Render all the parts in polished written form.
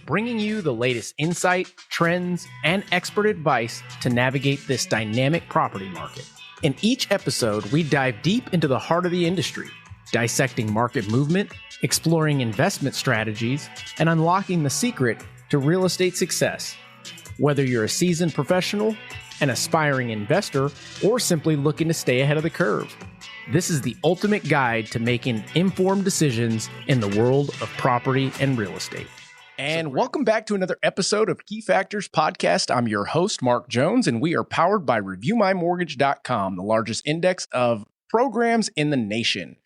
bringing you the latest insight, trends, and expert advice to navigate this dynamic property market. In each episode, we dive deep into the heart of the industry, dissecting market movement, exploring investment strategies, and unlocking the secret to real estate success. Whether you're a seasoned professional, an aspiring investor, or simply looking to stay ahead of the curve, this is the ultimate guide to making informed decisions in the world of property and real estate. And welcome back to another episode of Key Factors Podcast. I'm your host, Mark Jones, and we are powered by ReviewMyMortgage.com, the largest index of programs in the nation.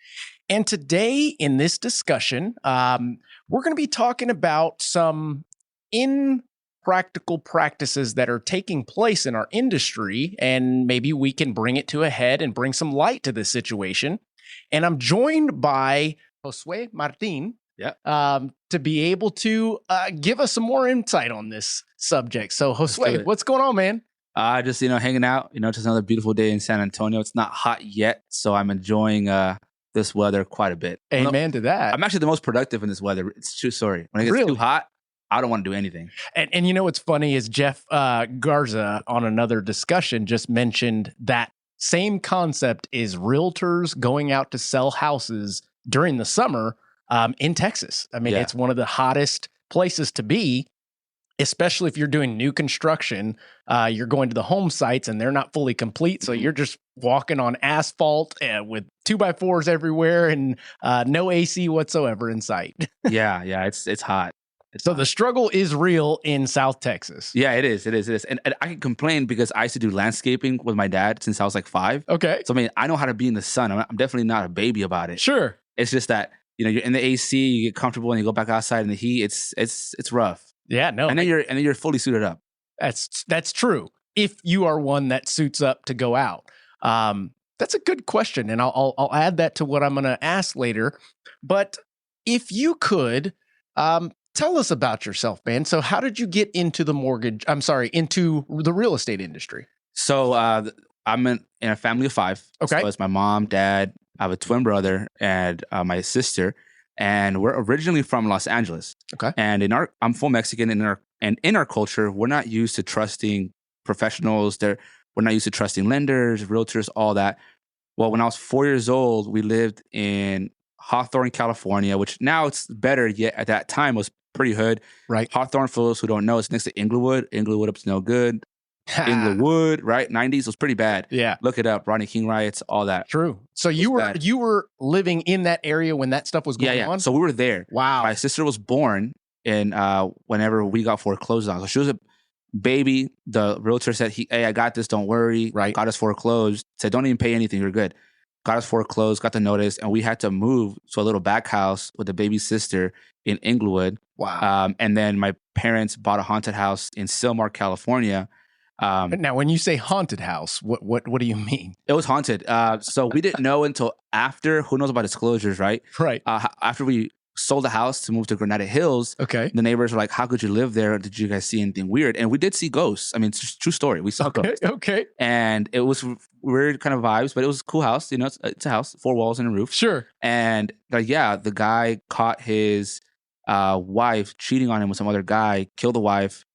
And today in this discussion, we're going to be talking about some impractical practices that are taking place in our industry, and maybe we can bring it to a head and bring some light to this situation. And I'm joined by Josue Martin to be able to give us some more insight on this subject. So Josue, what's going on, man? Just, hanging out, just another beautiful day in San Antonio. It's not hot yet, so I'm enjoying this weather quite a bit. Amen to that. I'm actually the most productive in this weather. It's true story. When it gets too hot, I don't want to do anything. And you know what's funny is Jeff Garza on another discussion just mentioned that same concept is realtors going out to sell houses during the summer in Texas. I mean, It's one of the hottest places to be, especially if you're doing new construction. You're going to the home sites and they're not fully complete. So you're just walking on asphalt with 2x4s everywhere and no AC whatsoever in sight. Yeah, it's hot. So the struggle is real in South Texas. Yeah, it is. And I can complain because I used to do landscaping with my dad since I was like 5. Okay. So, I know how to be in the sun. I'm definitely not a baby about it. Sure. It's just that, you're in the AC, you get comfortable and you go back outside in the heat. It's rough. Yeah, no. And then you're fully suited up. That's true. If you are one that suits up to go out. That's a good question. And I'll add that to what I'm going to ask later. But if you could, tell us about yourself, man. So how did you get into into the real estate industry? So I'm in a family of 5. Okay. So it's my mom, dad, I have a twin brother, and my sister. And we're originally from Los Angeles. Okay. And I'm full Mexican. In our culture, we're not used to trusting professionals. We're not used to trusting lenders, realtors, all that. Well, when I was 4 years old, we lived in Hawthorne, California, which now it's better, yet at that time was pretty hood. Right. Hawthorne, for those who don't know, it's next to Inglewood. Inglewood up's no good. Inglewood, right? 90s was pretty bad. Yeah. Look it up. Rodney King riots, all that. True. So you were living in that area when that stuff was going on? So we were there. Wow. My sister was born in whenever we got foreclosed on. So she was a baby. The realtor said, hey, I got this. Don't worry. Right. Got us foreclosed. Said, don't even pay anything. You're good. Got us foreclosed, got the notice, and we had to move to a little back house with the baby sister in Inglewood. Wow. And then my parents bought a haunted house in Sylmar, California. Now, when you say haunted house, what do you mean? It was haunted. So we didn't know until after. Who knows about disclosures, right? Right. After we sold the house to move to Granada Hills, okay, the neighbors were like, how could you live there? Did you guys see anything weird? And we did see ghosts. I mean, it's just a true story. We saw ghosts. Okay. And it was weird kind of vibes, but it was a cool house. It's a house, 4 walls and a roof. Sure. And the guy caught his wife cheating on him with some other guy, killed the wife,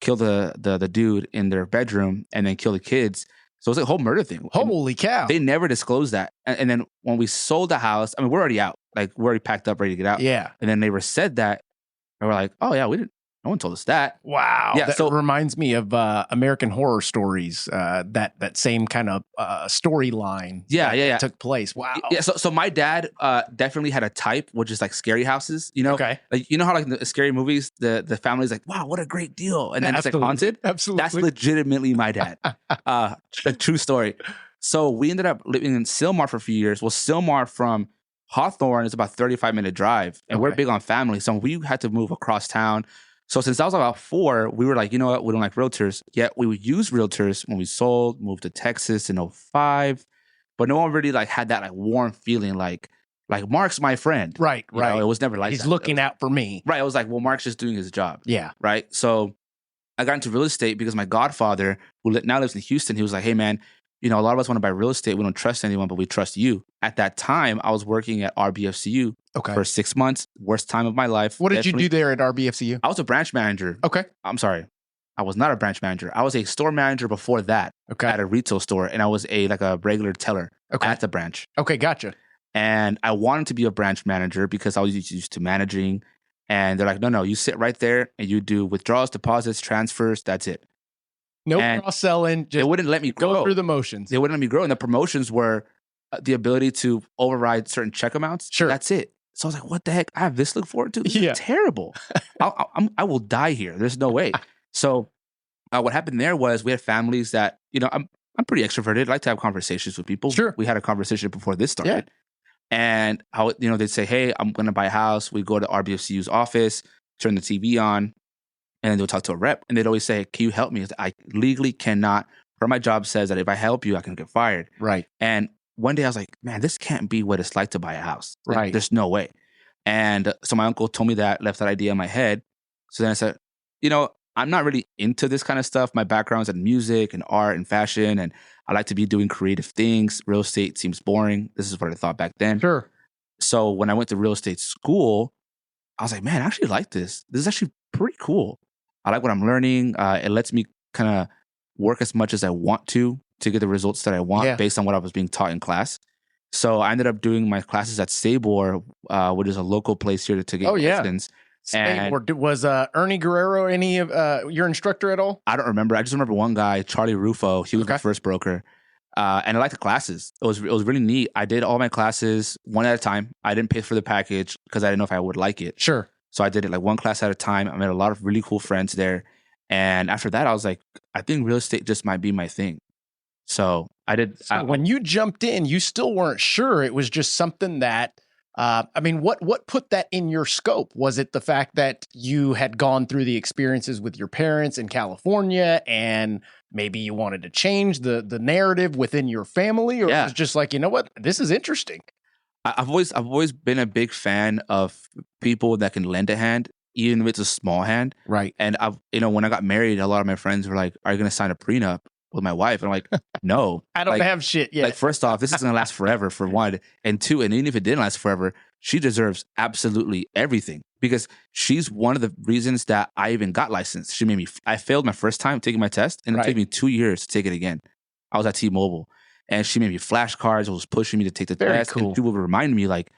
killed the dude in their bedroom, and then killed the kids. So it was a whole murder thing. Holy cow. They never disclosed that. And then when we sold the house, we're already out. Like, we're already packed up, ready to get out. Yeah. And then neighbors said that, and we're like, oh yeah, no one told us that. Wow. Yeah, that reminds me of American Horror Stories, that same kind of storyline that took place. Wow. Yeah, so my dad definitely had a type, which is like scary houses, Okay. Like, how like in the scary movies, the family's like, wow, what a great deal. And then it's like haunted. Absolutely. That's legitimately my dad. A true story. So we ended up living in Sylmar for a few years. Well, Sylmar from Hawthorne is about 35-minute drive, and we're big on family. So we had to move across town. So since I was about 4, we were like, you know what? We don't like realtors. Yet we would use realtors when we moved to Texas in 2005. But no one really like had that like warm feeling like Mark's my friend. Right. It was never like He's that. looking out for me. Right. It was like, well, Mark's just doing his job. Yeah. Right. So I got into real estate because my godfather, who now lives in Houston, he was like, hey, man, you know, a lot of us want to buy real estate. We don't trust anyone, but we trust you. At that time, I was working at RBFCU for 6 months. Worst time of my life. What did you do there at RBFCU? I was a branch manager. Okay. I'm sorry. I was not a branch manager. I was a store manager before that at a retail store. And I was a regular teller at the branch. Okay, gotcha. And I wanted to be a branch manager because I was used to managing. And they're like, no, you sit right there and you do withdrawals, deposits, transfers. That's it. No cross-selling. They wouldn't let me go through the motions. They wouldn't let me grow. And the promotions were the ability to override certain check amounts. Sure. That's it. So I was like, what the heck? I have this to look forward to? This is terrible. I will die here. There's no way. So what happened there was we had families that, you know, I'm pretty extroverted. I like to have conversations with people. Sure. We had a conversation before this started. And they'd say, hey, I'm going to buy a house. We go to RBFCU's office, turn the TV on, and then they'll talk to a rep. And they'd always say, can you help me? I legally cannot, or my job says that if I help you, I can get fired. Right. And one day I was like, man, this can't be what it's like to buy a house. Right. There's no way. And so my uncle told me that, left that idea in my head. So then I said, you know, I'm not really into this kind of stuff. My background's in music and art and fashion, and I like to be doing creative things. Real estate seems boring. This is what I thought back then. Sure. So when I went to real estate school, I was like, man, I actually like this. This is actually pretty cool. I like what I'm learning. It lets me kind of work as much as I want to get the results that I want based on what I was being taught in class. So I ended up doing my classes at Sabor, which is a local place here to get lessons. And was Ernie Guerrero any of your instructor at all? I don't remember. I just remember one guy, Charlie Rufo. He was the first broker. And I liked the classes. It was really neat. I did all my classes one at a time. I didn't pay for the package because I didn't know if I would like it. Sure. So I did it like one class at a time. I met a lot of really cool friends there. And after that, I was like, I think real estate just might be my thing. So I did. So when you jumped in, you still weren't sure. It was just something that, what put that in your scope? Was it the fact that you had gone through the experiences with your parents in California and maybe you wanted to change the narrative within your family? Or it was just like, you know what, this is interesting? I've always been a big fan of people that can lend a hand, even if it's a small hand. Right. And when I got married, a lot of my friends were like, are you going to sign a prenup with my wife? And I'm like, no. I don't have shit yet. Like, first off, this is going to last forever, for one. And two, and even if it didn't last forever, she deserves absolutely everything because she's one of the reasons that I even got licensed. She made me, I failed my first time taking my test and it took me 2 years to take it again. I was at T-Mobile and she made me flashcards, was pushing me to take the test. Cool. And she would remind me like,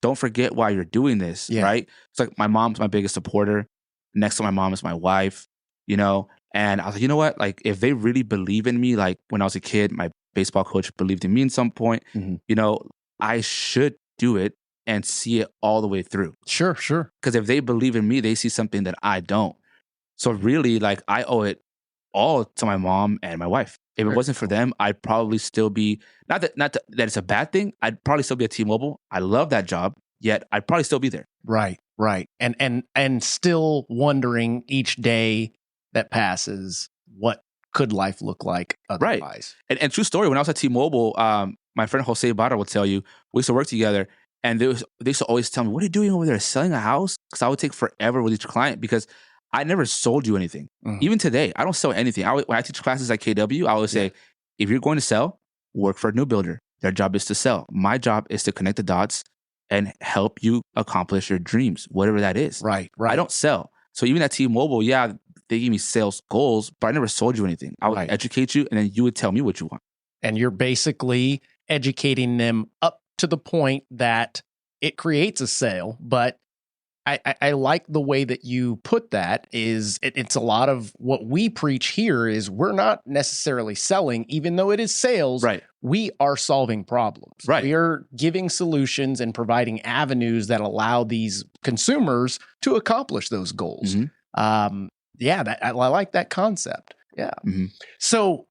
don't forget why you're doing this, right? It's like my mom's my biggest supporter. Next to my mom is my wife, you know? And I was like, you know what? Like, if they really believe in me, like when I was a kid, my baseball coach believed in me in some point, you know, I should do it and see it all the way through. Sure. Because if they believe in me, they see something that I don't. So really, like, I owe it all to my mom and my wife. If it wasn't for them, I'd probably still be, not that it's a bad thing, I'd probably still be at T-Mobile. I love that job, yet I'd probably still be there. Right. And still wondering each day that passes, what could life look like otherwise? Right. And true story, when I was at T-Mobile, my friend Jose Barra will tell you, we used to work together, and they used to always tell me, what are you doing over there, selling a house? Because I would take forever with each client because I never sold you anything. Even today, I don't sell anything. When I teach classes at KW, I always say, if you're going to sell, work for a new builder. Their job is to sell. My job is to connect the dots and help you accomplish your dreams, whatever that is. Right. I don't sell. So even at T-Mobile, they give me sales goals, but I never sold you anything. I would educate you, and then you would tell me what you want. And you're basically educating them up to the point that it creates a sale. But I like the way that you put that. It's a lot of what we preach here is we're not necessarily selling, even though it is sales. Right. We are solving problems. Right. We are giving solutions and providing avenues that allow these consumers to accomplish those goals. I like that concept. Yeah. So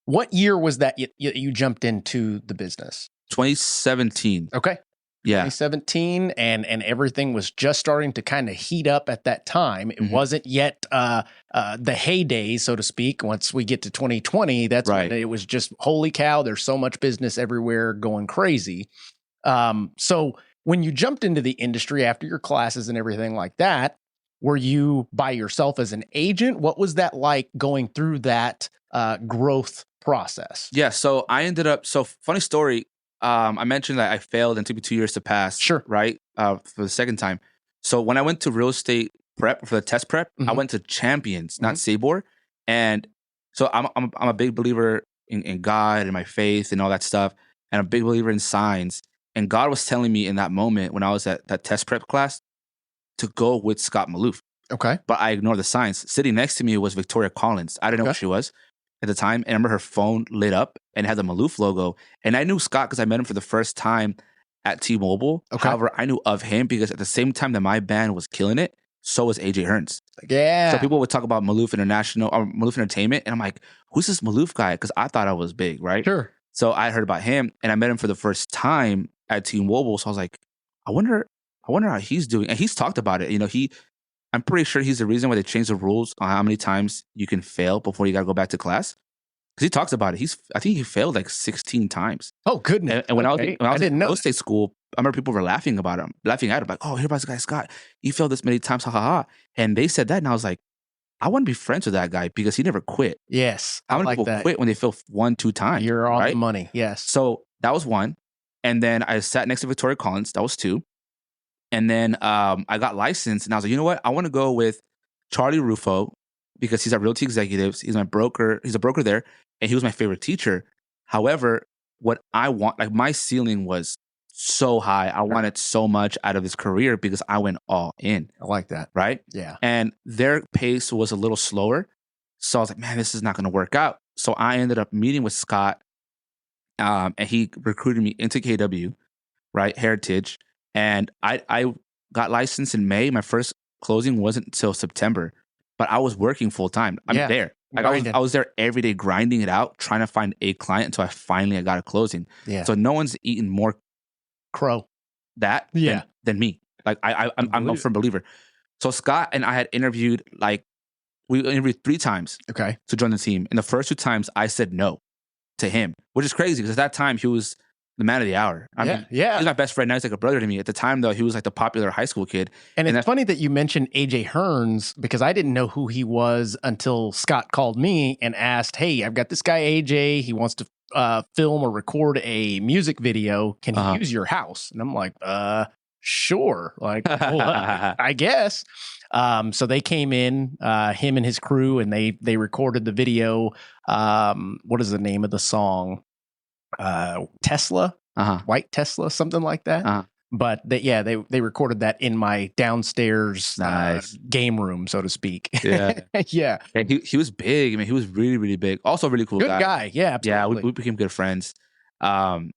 what year was that you jumped into the business? 2017. Okay. Yeah. 2017, and everything was just starting to kind of heat up at that time. It wasn't yet the heyday, so to speak. Once we get to 2020, that's when it was just, holy cow, there's so much business everywhere going crazy. So when you jumped into the industry after your classes and everything like that, were you by yourself as an agent? What was that like going through that growth process? Yeah. So I ended up, funny story. I mentioned that I failed and it took me 2 years to pass. Sure. Right. For the second time. So when I went to real estate prep for the test prep, I went to Champions, not Sabor. And so I'm a big believer in God and my faith and all that stuff. And a big believer in signs. And God was telling me in that moment when I was at that test prep class to go with Scott Maloof. Okay. But I ignored the signs. Sitting next to me was Victoria Collins. I didn't know who she was at the time. And I remember her phone lit up and had the Maloof logo. And I knew Scott because I met him for the first time at T-Mobile. Okay. However, I knew of him because at the same time that my band was killing it, so was AJ Hearns. Yeah. So people would talk about Maloof International or Maloof Entertainment. And I'm like, who's this Maloof guy? Because I thought I was big, right? Sure. So I heard about him and I met him for the first time at T-Mobile. So I was like, I wonder how he's doing. And he's talked about it. You know, I'm pretty sure he's the reason why they changed the rules on how many times you can fail before you got to go back to class. Because he talks about it. I think he failed like 16 times. Oh, goodness. And when I was in real know estate school, I remember people were laughing at him, like, oh, here about this guy, Scott. He failed this many times, ha ha ha. And they said that, and I was like, I want to be friends with that guy because he never quit. Yes. How many people quit when they fail 1-2 times? You're on the money. Yes. So that was one. And then I sat next to Victoria Collins. That was 2. And then I got licensed and I was like, you know what? I want to go with Charlie Rufo because he's at Realty Executives. He's my broker. He's a broker there. And he was my favorite teacher. However, what I want, like my ceiling was so high. I wanted so much out of his career because I went all in. I like that. Right? Yeah. And their pace was a little slower. So I was like, man, this is not going to work out. So I ended up meeting with Scott and he recruited me into KW, right? Heritage. And I got licensed in May. My first closing wasn't until September, but I was working full time. I'm there. Like I was there every day grinding it out, trying to find a client until I finally got a closing. Yeah. So no one's eaten more crow than me. Like I'm a firm believer. So Scott and I had interviewed, we interviewed 3 times to join the team. And the first 2 times I said no to him, which is crazy because at that time he was the man of the hour. I mean, he's my best friend now. He's like a brother to me. At the time, though, he was like the popular high school kid. And it's funny that you mentioned AJ Hearns because I didn't know who he was until Scott called me and asked, hey, I've got this guy, AJ. He wants to film or record a music video. Can he use your house? And I'm like, sure. Like, well, I guess. So they came in, him and his crew, and they recorded the video. What is the name of the song? Tesla, White Tesla, something like that. But they recorded that in my downstairs game room, so to speak. Yeah. Yeah. And he was big. I mean, he was really, really big. Also a really cool Good guy. Yeah, absolutely. Yeah, we became good friends. But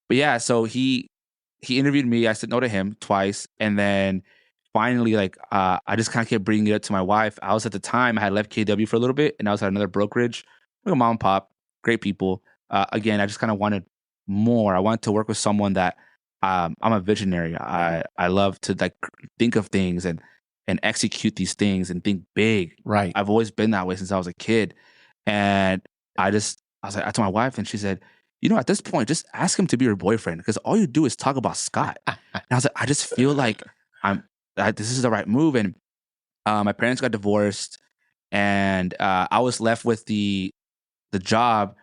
yeah, so he interviewed me. I said no to him twice. And then finally, I just kind of kept bringing it up to my wife. I was at the time, I had left KW for a little bit and I was at another brokerage, like a mom and pop, great people. Again, I just kind of wanted more. I wanted to work with someone that I'm a visionary. I love to think of things and execute these things and think big. Right. I've always been that way since I was a kid. And I was like, I told my wife and she said, you know, at this point, just ask him to be your boyfriend because all you do is talk about Scott. And I was like, I just feel like this is the right move. And my parents got divorced and I was left with the job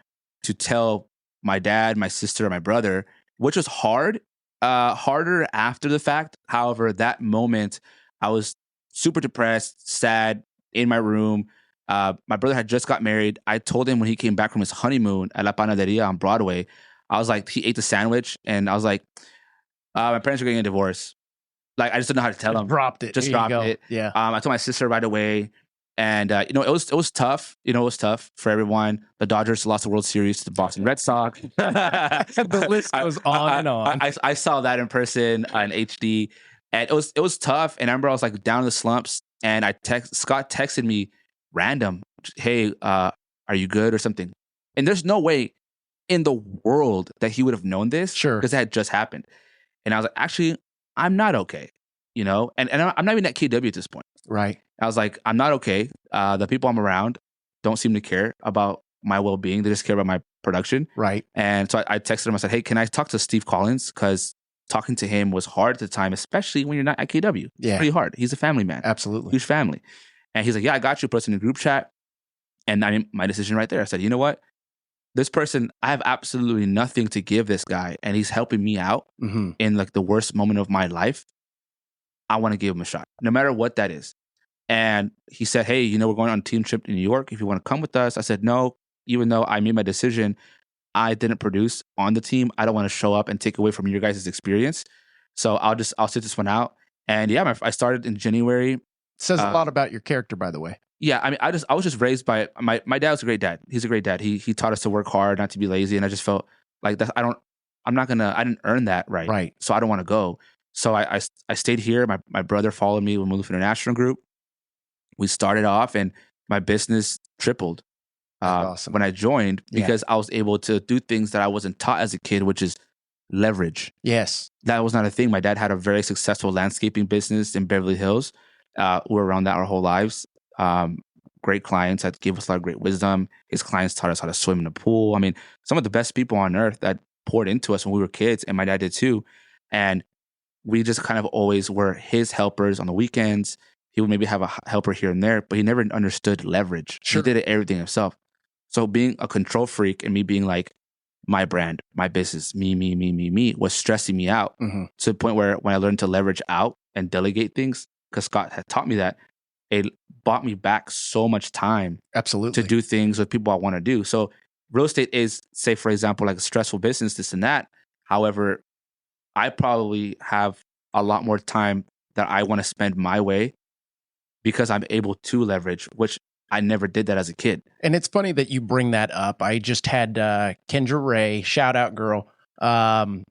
to tell my dad, my sister, and my brother, which was hard, harder after the fact. However, that moment, I was super depressed, sad, in my room. My brother had just got married. I told him when he came back from his honeymoon at La Panaderia on Broadway, I was like, he ate the sandwich, and I was like, my parents are getting a divorce. Like, I just didn't know how to tell him. Dropped it. Just dropped it. Yeah. I told my sister right away. And, it was tough. It was tough for everyone. The Dodgers lost the World Series to the Boston Red Sox. The list goes on and on. I saw that in person in HD. And it was tough. And I remember I was like down in the slumps. And Scott texted me random, hey, are you good or something? And there's no way in the world that he would have known this. Sure. Because it had just happened. And I was like, actually, I'm not okay. And I'm not even at KW at this point. Right. I was like, I'm not okay. The people I'm around don't seem to care about my well-being. They just care about my production. Right. And so I texted him. I said, hey, can I talk to Steve Collins? Because talking to him was hard at the time, especially when you're not at KW. Yeah. It's pretty hard. He's a family man. Absolutely. Huge family. And he's like, yeah, I got you. Put us in a group chat. And I made my decision right there. I said, you know what? this person, I have absolutely nothing to give this guy, and he's helping me out in like the worst moment of my life. I want to give him a shot, no matter what that is. And he said, hey, we're going on a team trip to New York. If you want to come with us. I said, no, even though I made my decision, I didn't produce on the team. I don't want to show up and take away from your guys' experience. So I'll sit this one out. And yeah, I started in January. Says a lot about your character, by the way. Yeah, I mean, I was just raised by my dad was a great dad. He's a great dad. He taught us to work hard, not to be lazy. And I just felt like that. I didn't earn that right. Right. So I don't want to go. So I stayed here. My brother followed me with Maloof International Group. We started off and my business tripled awesome. when I joined because I was able to do things that I wasn't taught as a kid, which is leverage. Yes. That was not a thing. My dad had a very successful landscaping business in Beverly Hills. We were around that our whole lives. Great clients that gave us a lot of great wisdom. His clients taught us how to swim in the pool. I mean, some of the best people on earth that poured into us when we were kids, and my dad did too. And we just kind of always were his helpers on the weekends. He would maybe have a helper here and there, but he never understood leverage. Sure. He did everything himself. So being a control freak and me being like, my brand, my business, me, was stressing me out to the point where when I learned to leverage out and delegate things, because Scott had taught me that, it bought me back so much time absolutely to do things with people I want to do. So real estate is, say, for example, like a stressful business, this and that. However, I probably have a lot more time that I want to spend my way because I'm able to leverage, which I never did that as a kid. And it's funny that you bring that up. I just had Kendra Ray, shout out girl,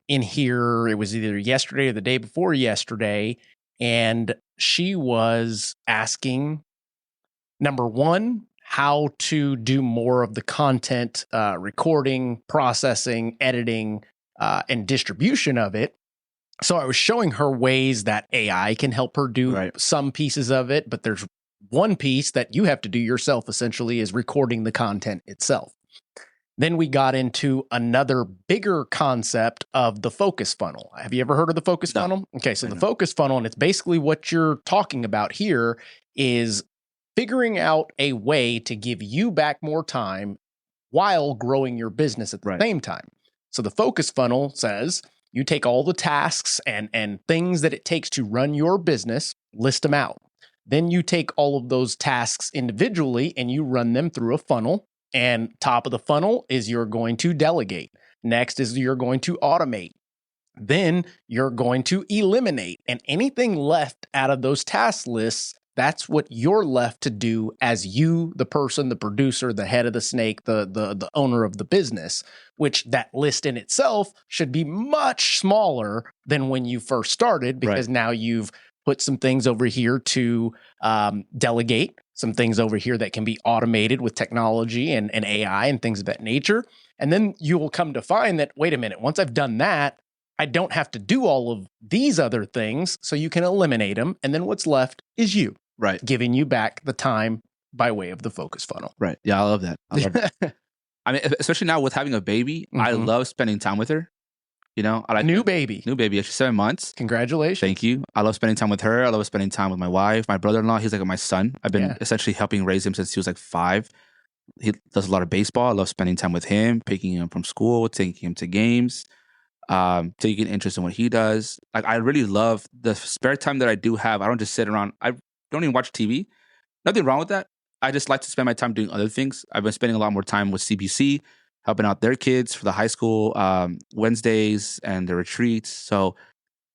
in here. It was either yesterday or the day before yesterday. And she was asking, number one, how to do more of the content, recording, processing, editing, and distribution of it. So I was showing her ways that AI can help her do some pieces of it, but there's one piece that you have to do yourself, essentially, is recording the content itself. Then we got into another bigger concept of the focus funnel. Have you ever heard of the focus funnel? Okay, so the focus funnel, and it's basically what you're talking about here, is figuring out a way to give you back more time while growing your business at the same time. So the focus funnel says you take all the tasks and things that it takes to run your business, list them out. Then you take all of those tasks individually and you run them through a funnel. And top of the funnel is you're going to delegate. Next is you're going to automate. Then you're going to eliminate. And anything left out of those task lists, that's what you're left to do as you, the person, the producer, the head of the snake, the owner of the business, which that list in itself should be much smaller than when you first started, because now you've put some things over here to delegate, some things over here that can be automated with technology and AI and things of that nature. And then you will come to find that, wait a minute, once I've done that, I don't have to do all of these other things, so you can eliminate them. And then what's left is you, giving you back the time by way of the focus funnel. Right. Yeah, I love that. I love that. I mean, especially now with having a baby, I love spending time with her. You know, I like new baby. She's 7 months. Congratulations. Thank you. I love spending time with her. I love spending time with my wife, my brother-in-law. He's like my son. I've been essentially helping raise him since he was like 5. He does a lot of baseball. I love spending time with him, picking him from school, taking him to games, taking interest in what he does. Like, I really love the spare time that I do have. I don't just sit around. I don't even watch TV. Nothing wrong with that. I just like to spend my time doing other things. I've been spending a lot more time with CBC, helping out their kids for the high school Wednesdays and the retreats. So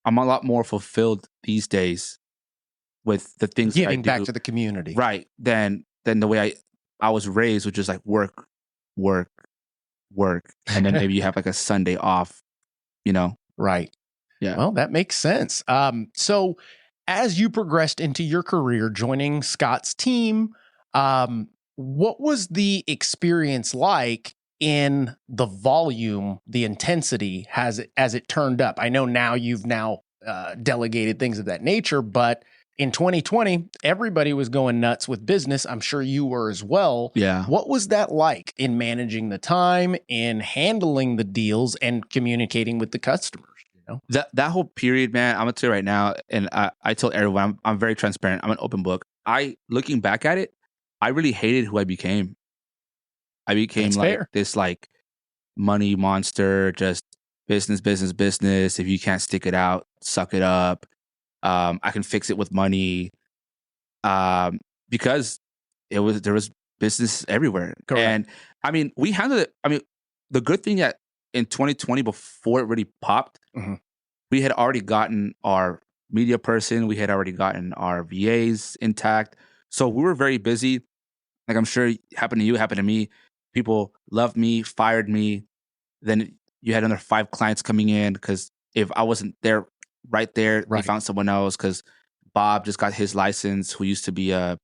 I'm a lot more fulfilled these days with the things giving that I do, back to the community, right? Than the way I was raised, which is like work, and then maybe you have like a Sunday off, you know? Right. Yeah. Well, that makes sense. So as you progressed into your career, joining Scott's team, what was the experience like in the volume, the intensity as it turned up? I know now you've delegated things of that nature, but in 2020, everybody was going nuts with business. I'm sure you were as well. Yeah. What was that like in managing the time, in handling the deals, and communicating with the customers? You know? That whole period, man, I'm gonna tell you right now, and I tell everyone, I'm very transparent. I'm an open book. Looking back at it, I really hated who I became. I became That's like fair. this like money monster, just business, business, business. If you can't stick it out, suck it up. I can fix it with money. Because there was business everywhere. Correct. And I mean, we handled it. I mean, the good thing that in 2020, before it really popped, Mhm. we had already gotten our media person, we had already gotten our VAs intact. So we were very busy. Like I'm sure it happened to you, happened to me. People loved me, fired me. Then you had another 5 clients coming in because if I wasn't there right there, they Right. found someone else because Bob just got his license, who used to be a,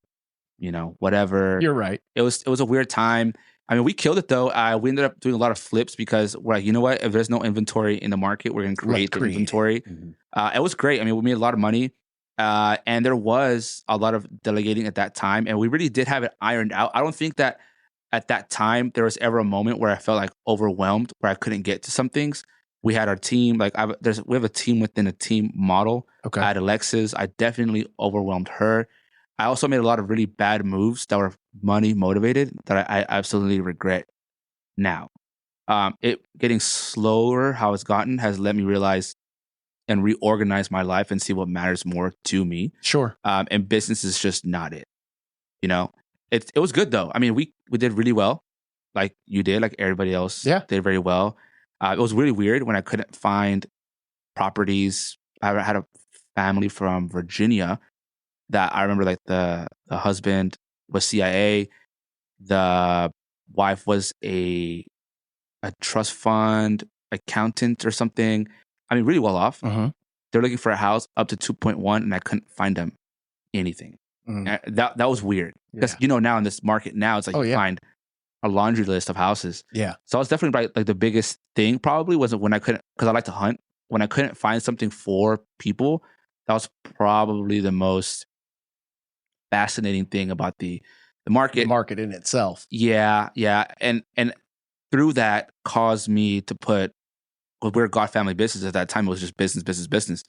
whatever. You're right. It was a weird time. I mean, we killed it though. We ended up doing a lot of flips because we're like, you know what? If there's no inventory in the market, we're going to create the inventory. Mhm. It was great. I mean, we made a lot of money. And there was a lot of delegating at that time. And we really did have it ironed out. I don't think that at that time there was ever a moment where I felt like overwhelmed, where I couldn't get to some things. We had our team, like we have a team within a team model. Okay. I had Alexis. I definitely overwhelmed her. I also made a lot of really bad moves that were money motivated that I absolutely regret now. It getting slower, how it's gotten, has let me realize and reorganize my life and see what matters more to me. Sure. And business is just not it. You know, it was good though. I mean, we did really well, like you did, like everybody else did very well. It was really weird when I couldn't find properties. I had a family from Virginia that I remember, like the husband was CIA, the wife was a trust fund accountant or something. I mean, really well off. Mhm. They're looking for a house up to 2.1, and I couldn't find them anything. Mhm. That was weird because Yeah. now in this market now it's like you find a laundry list of houses. Yeah. So I was definitely like the biggest thing probably wasn't when I couldn't, because I like to hunt. When I couldn't find something for people, that was probably the most fascinating thing about the market. The market in itself. Yeah, and through that caused me to put. Well, we're a God family business at that time. It was just business, business, business.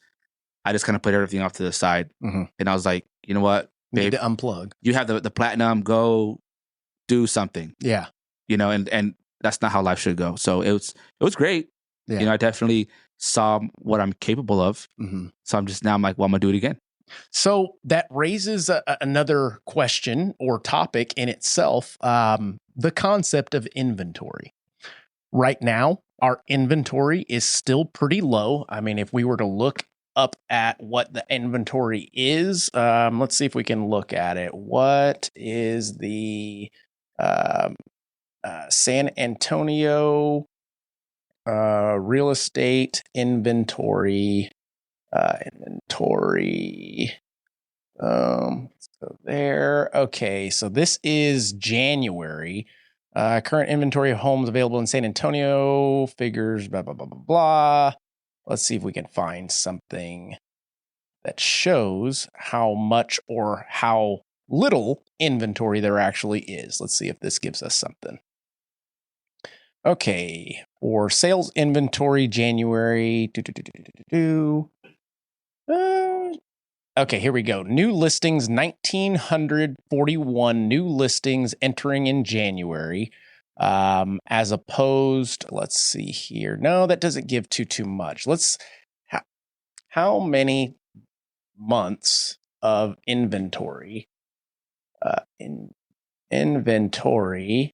I just kind of put everything off to the side, Mhm. and I was like, you know what, Need babe, to unplug. you have the platinum. Go do something. Yeah. And that's not how life should go. So it was great. Yeah. I definitely saw what I'm capable of. Mhm. So I'm like, well, I'm gonna do it again. So that raises another question or topic in itself, the concept of inventory. Right now, our inventory is still pretty low. I mean, if we were to look up at what the inventory is, let's see if we can look at it. What is the San Antonio real estate inventory? So there. Okay, so this is January. Current inventory of homes available in San Antonio, figures, blah, blah, blah, blah, blah. Let's see if we can find something that shows how much or how little inventory there actually is. Let's see if this gives us something. Okay, for sales inventory, January. Okay, here we go. New listings, 1,941 new listings entering in January. As opposed, let's see here. No, that doesn't give too much. How many months of inventory inventory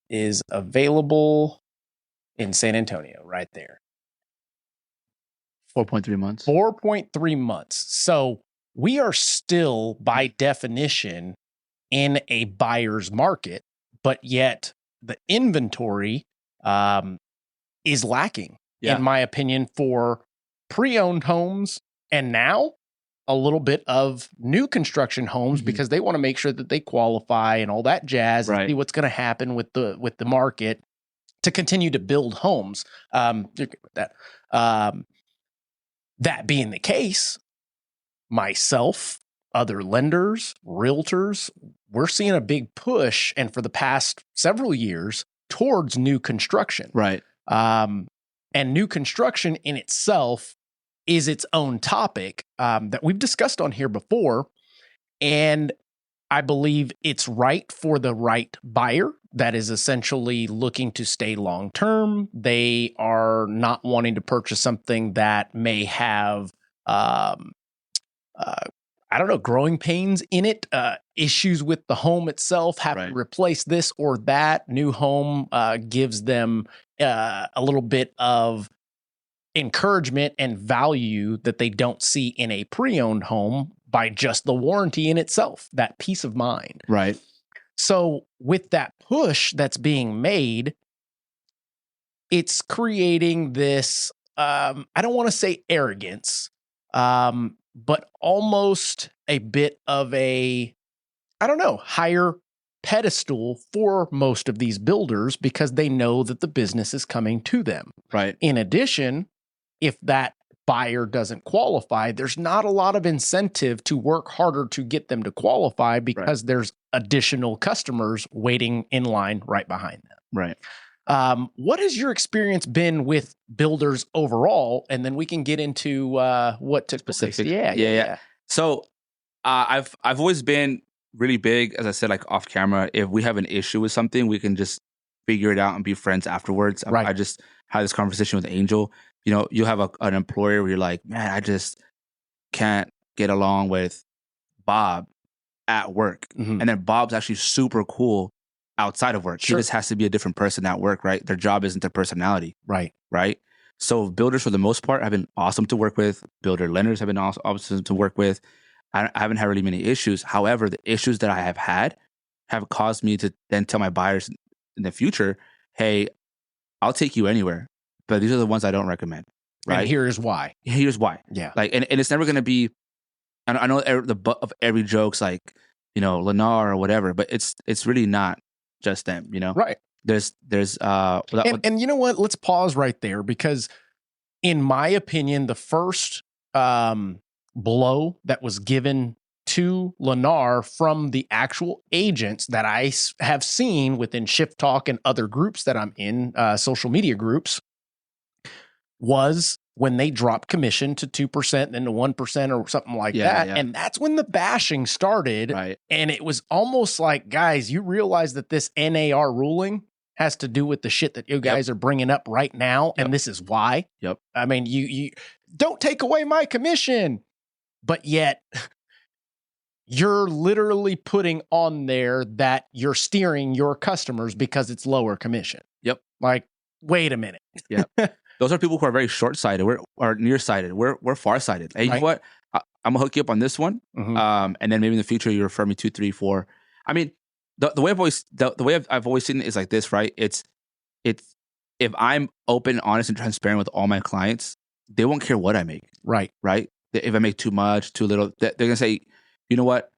is available in San Antonio right there? 4.3 months. 4.3 months. So we are still, by definition, in a buyer's market, but yet the inventory is lacking, in my opinion, for pre-owned homes and now a little bit of new construction homes because they want to make sure that they qualify and all that jazz and see what's going to happen with the market to continue to build homes. That being the case, myself, other lenders, realtors, we're seeing a big push, and for the past several years, towards new construction. Right. And new construction in itself is its own topic that we've discussed on here before. And I believe it's right for the right buyer, that is essentially looking to stay long term. They are not wanting to purchase something that may have, I don't know, growing pains in it, issues with the home itself, have to replace this or that. New home gives them a little bit of encouragement and value that they don't see in a pre-owned home by just the warranty in itself, that peace of mind. Right. So with that push that's being made, it's creating this, I don't want to say arrogance, but almost a bit of a, I don't know, higher pedestal for most of these builders because they know that the business is coming to them. Right. In addition, if that buyer doesn't qualify, there's not a lot of incentive to work harder to get them to qualify because there's additional customers waiting in line right behind them. Right. What has your experience been with builders overall? And then we can get into what took place. Yeah. So I've always been really big, as I said, like off camera. If we have an issue with something, we can just figure it out and be friends afterwards. I just had this conversation with Angel. You know, you have an employer where you're like, man, I just can't get along with Bob at work. Mm-hmm. And then Bob's actually super cool outside of work. Sure. He just has to be a different person at work, right? Their job isn't their personality. Right. So builders, for the most part, have been awesome to work with. Builder lenders have been awesome to work with. I haven't had really many issues. However, the issues that I have had have caused me to then tell my buyers in the future, hey, I'll take you anywhere, but these are the ones I don't recommend. Right. And here's why. Yeah. Like, and it's never going to be, I know the butt of every joke's like, you know, Lennar or whatever, but it's really not just them, you know? Right. There's and you know what? Let's pause right there because in my opinion, the first blow that was given to Lennar from the actual agents that I have seen within Shift Talk and other groups that I'm in, social media groups, was when they dropped commission to 2%, then to 1% or something like that. Yeah. And that's when the bashing started. Right. And it was almost like, guys, you realize that this NAR ruling has to do with the shit that you guys are bringing up right now. And this is why. Yep. I mean, you don't take away my commission, but yet you're literally putting on there that you're steering your customers because it's lower commission. Yep. Like, wait a minute. Yeah. Those are people who are very short-sighted. Or nearsighted. We're far-sighted. Hey, you know what? I'm gonna hook you up on this one. Mm-hmm. And then maybe in the future you refer me 2, 3, 4. I mean, the way I've always seen it is like this, right? It's if I'm open, honest, and transparent with all my clients, they won't care what I make. Right. If I make too much, too little, they're gonna say, you know what?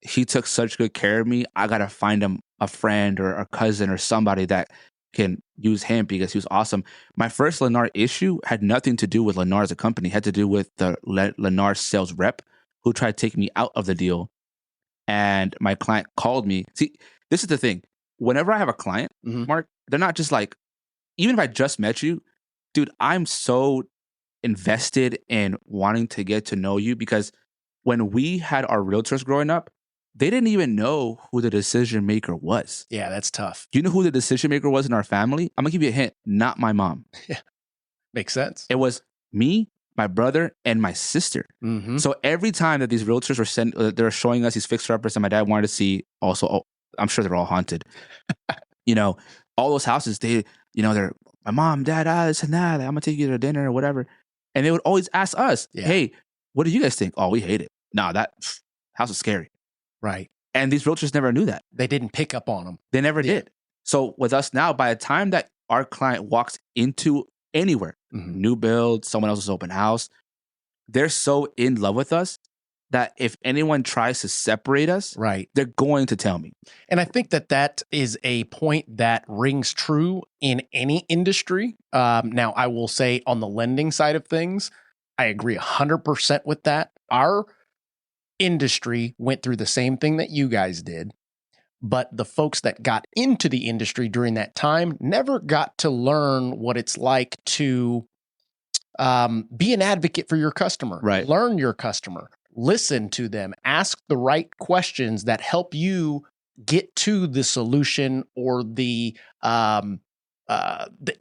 He took such good care of me. I gotta find him a friend or a cousin or somebody that can use him because he was awesome. My first Lennar issue had nothing to do with Lennar as a company. It had to do with the Lennar sales rep who tried to take me out of the deal. And my client called me. See, this is the thing. Whenever I have a client, Mark, they're not just like, even if I just met you, dude, I'm so invested in wanting to get to know you because when we had our realtors growing up, they didn't even know who the decision maker was. Yeah, that's tough. Do you know who the decision maker was in our family? I'm going to give you a hint. Not my mom. Yeah. Makes sense. It was me, my brother, and my sister. Mm-hmm. So every time that these realtors were they're showing us these fixer-uppers that my dad wanted to see, also, I'm sure they're all haunted. You know, all those houses, they're, my mom, dad, this and that, I'm going to take you to dinner or whatever. And they would always ask us, hey, what do you guys think? Oh, we hate it. Nah, that house is scary. Right. And these realtors never knew that. They didn't pick up on them. They never did. So with us now, by the time that our client walks into anywhere, new build, someone else's open house, they're so in love with us that if anyone tries to separate us, they're going to tell me. And I think that is a point that rings true in any industry. Now, I will say on the lending side of things, I agree 100% with that. Our industry went through the same thing that you guys did, but the folks that got into the industry during that time never got to learn what it's like to be an advocate for your customer, learn your customer, listen to them, ask the right questions that help you get to the solution or the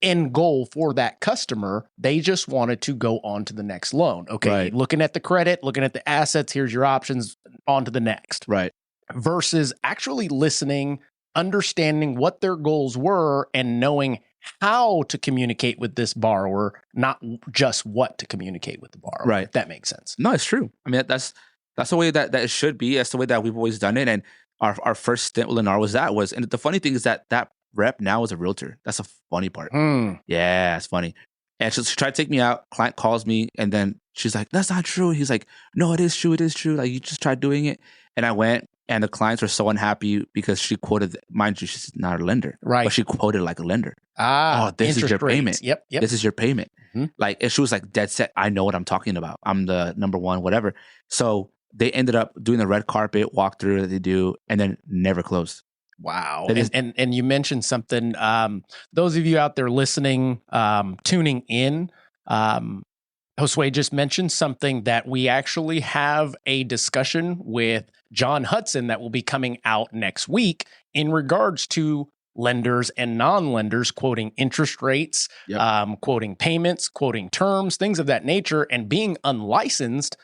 end goal for that customer. They just wanted to go on to the next loan. Okay, Right. looking at the credit, looking at the assets, here's your options, on to the next. Right. Versus actually listening, understanding what their goals were, and knowing how to communicate with this borrower, not just what to communicate with the borrower. Right. If that makes sense. No, it's true. I mean, that's the way that it should be. That's the way that we've always done it. And our first stint with Lennar was, and the funny thing is that rep now is a realtor. That's the funny part. Yeah, it's funny. And she tried to take me out. Client calls me, and then she's like, "That's not true." He's like, "No, it is true. It is true. Like, you just tried doing it." And I went, and the clients were so unhappy because she quoted, mind you, she's not a lender, Right? But she quoted like a lender. Oh, this is your payment. Yep. This is your payment. Like, and she was like dead set. I know what I'm talking about. I'm the number one, whatever. So they ended up doing the red carpet walkthrough that they do, and then never closed. Wow. And you mentioned something. Those of you out there listening, tuning in, Josue just mentioned something that we actually have a discussion with John Hudson that will be coming out next week in regards to lenders and non-lenders quoting interest rates, quoting payments, quoting terms, things of that nature, and being unlicensed,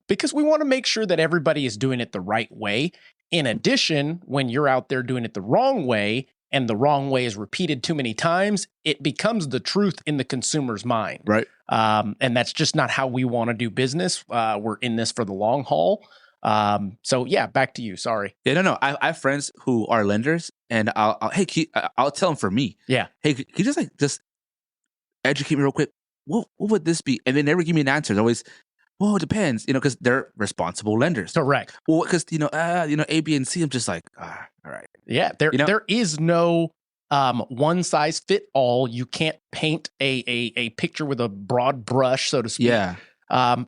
because we want to make sure that everybody is doing it the right way. In addition, when you're out there doing it the wrong way, and the wrong way is repeated too many times, it becomes the truth in the consumer's mind. Right. And that's just not how we want to do business. We're in this for the long haul. So yeah, back to you. Sorry. Yeah, no. I have friends who are lenders, and I'll tell them for me. Yeah. Hey, can you just educate me real quick? What would this be? And they never give me an answer. They're always, well, it depends, because they're responsible lenders. Correct. Well, because A, B, and C. I'm just like, all right. Yeah, there is no one size fit all. You can't paint a picture with a broad brush, so to speak. Yeah.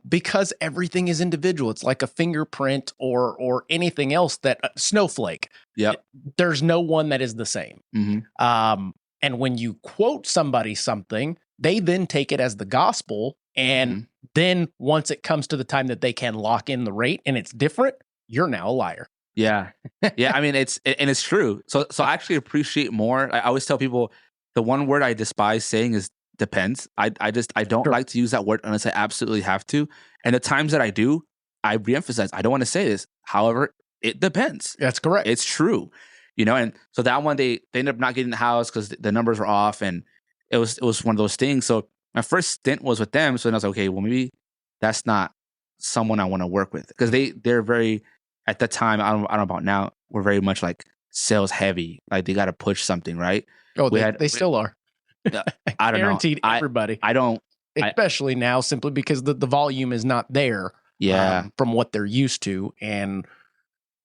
Because everything is individual. It's like a fingerprint or anything else that snowflake. Yep. There's no one that is the same. Mm-hmm. And when you quote somebody something, they then take it as the gospel. And then once it comes to the time that they can lock in the rate and it's different, you're now a liar. Yeah. Yeah. I mean, it's true. So I actually appreciate more. I always tell people the one word I despise saying is depends. I don't like to use that word unless I absolutely have to. And the times that I do, I reemphasize, I don't want to say this. However, it depends. That's correct. It's true. And so that one, they ended up not getting the house because the numbers were off, and it was one of those things. So my first stint was with them. So then I was like, okay, well, maybe that's not someone I want to work with, because they're very, at the time, I don't know about now, we're very much like sales heavy. Like, they got to push something, right? Oh, they still are. I don't Guaranteed know. Everybody. I don't. Especially now, simply because the volume is not there. Yeah. From what they're used to, and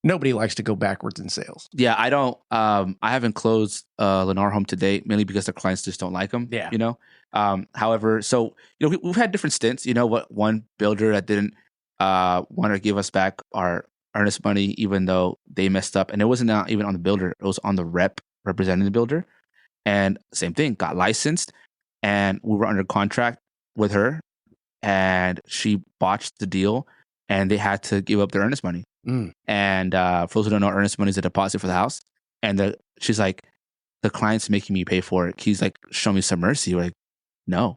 nobody likes to go backwards in sales. Yeah, I don't. I haven't closed Lennar home to date, mainly because their clients just don't like them. Yeah. However, so we've had different stints. What, one builder that didn't want to give us back our earnest money, even though they messed up, and it wasn't not even on the builder; it was on the rep representing the builder. And same thing, got licensed, and we were under contract with her, and she botched the deal, and they had to give up their earnest money. And for those who don't know, earnest money is a deposit for the house. And she's like, the client's making me pay for it. He's like, show me some mercy. We're like, no.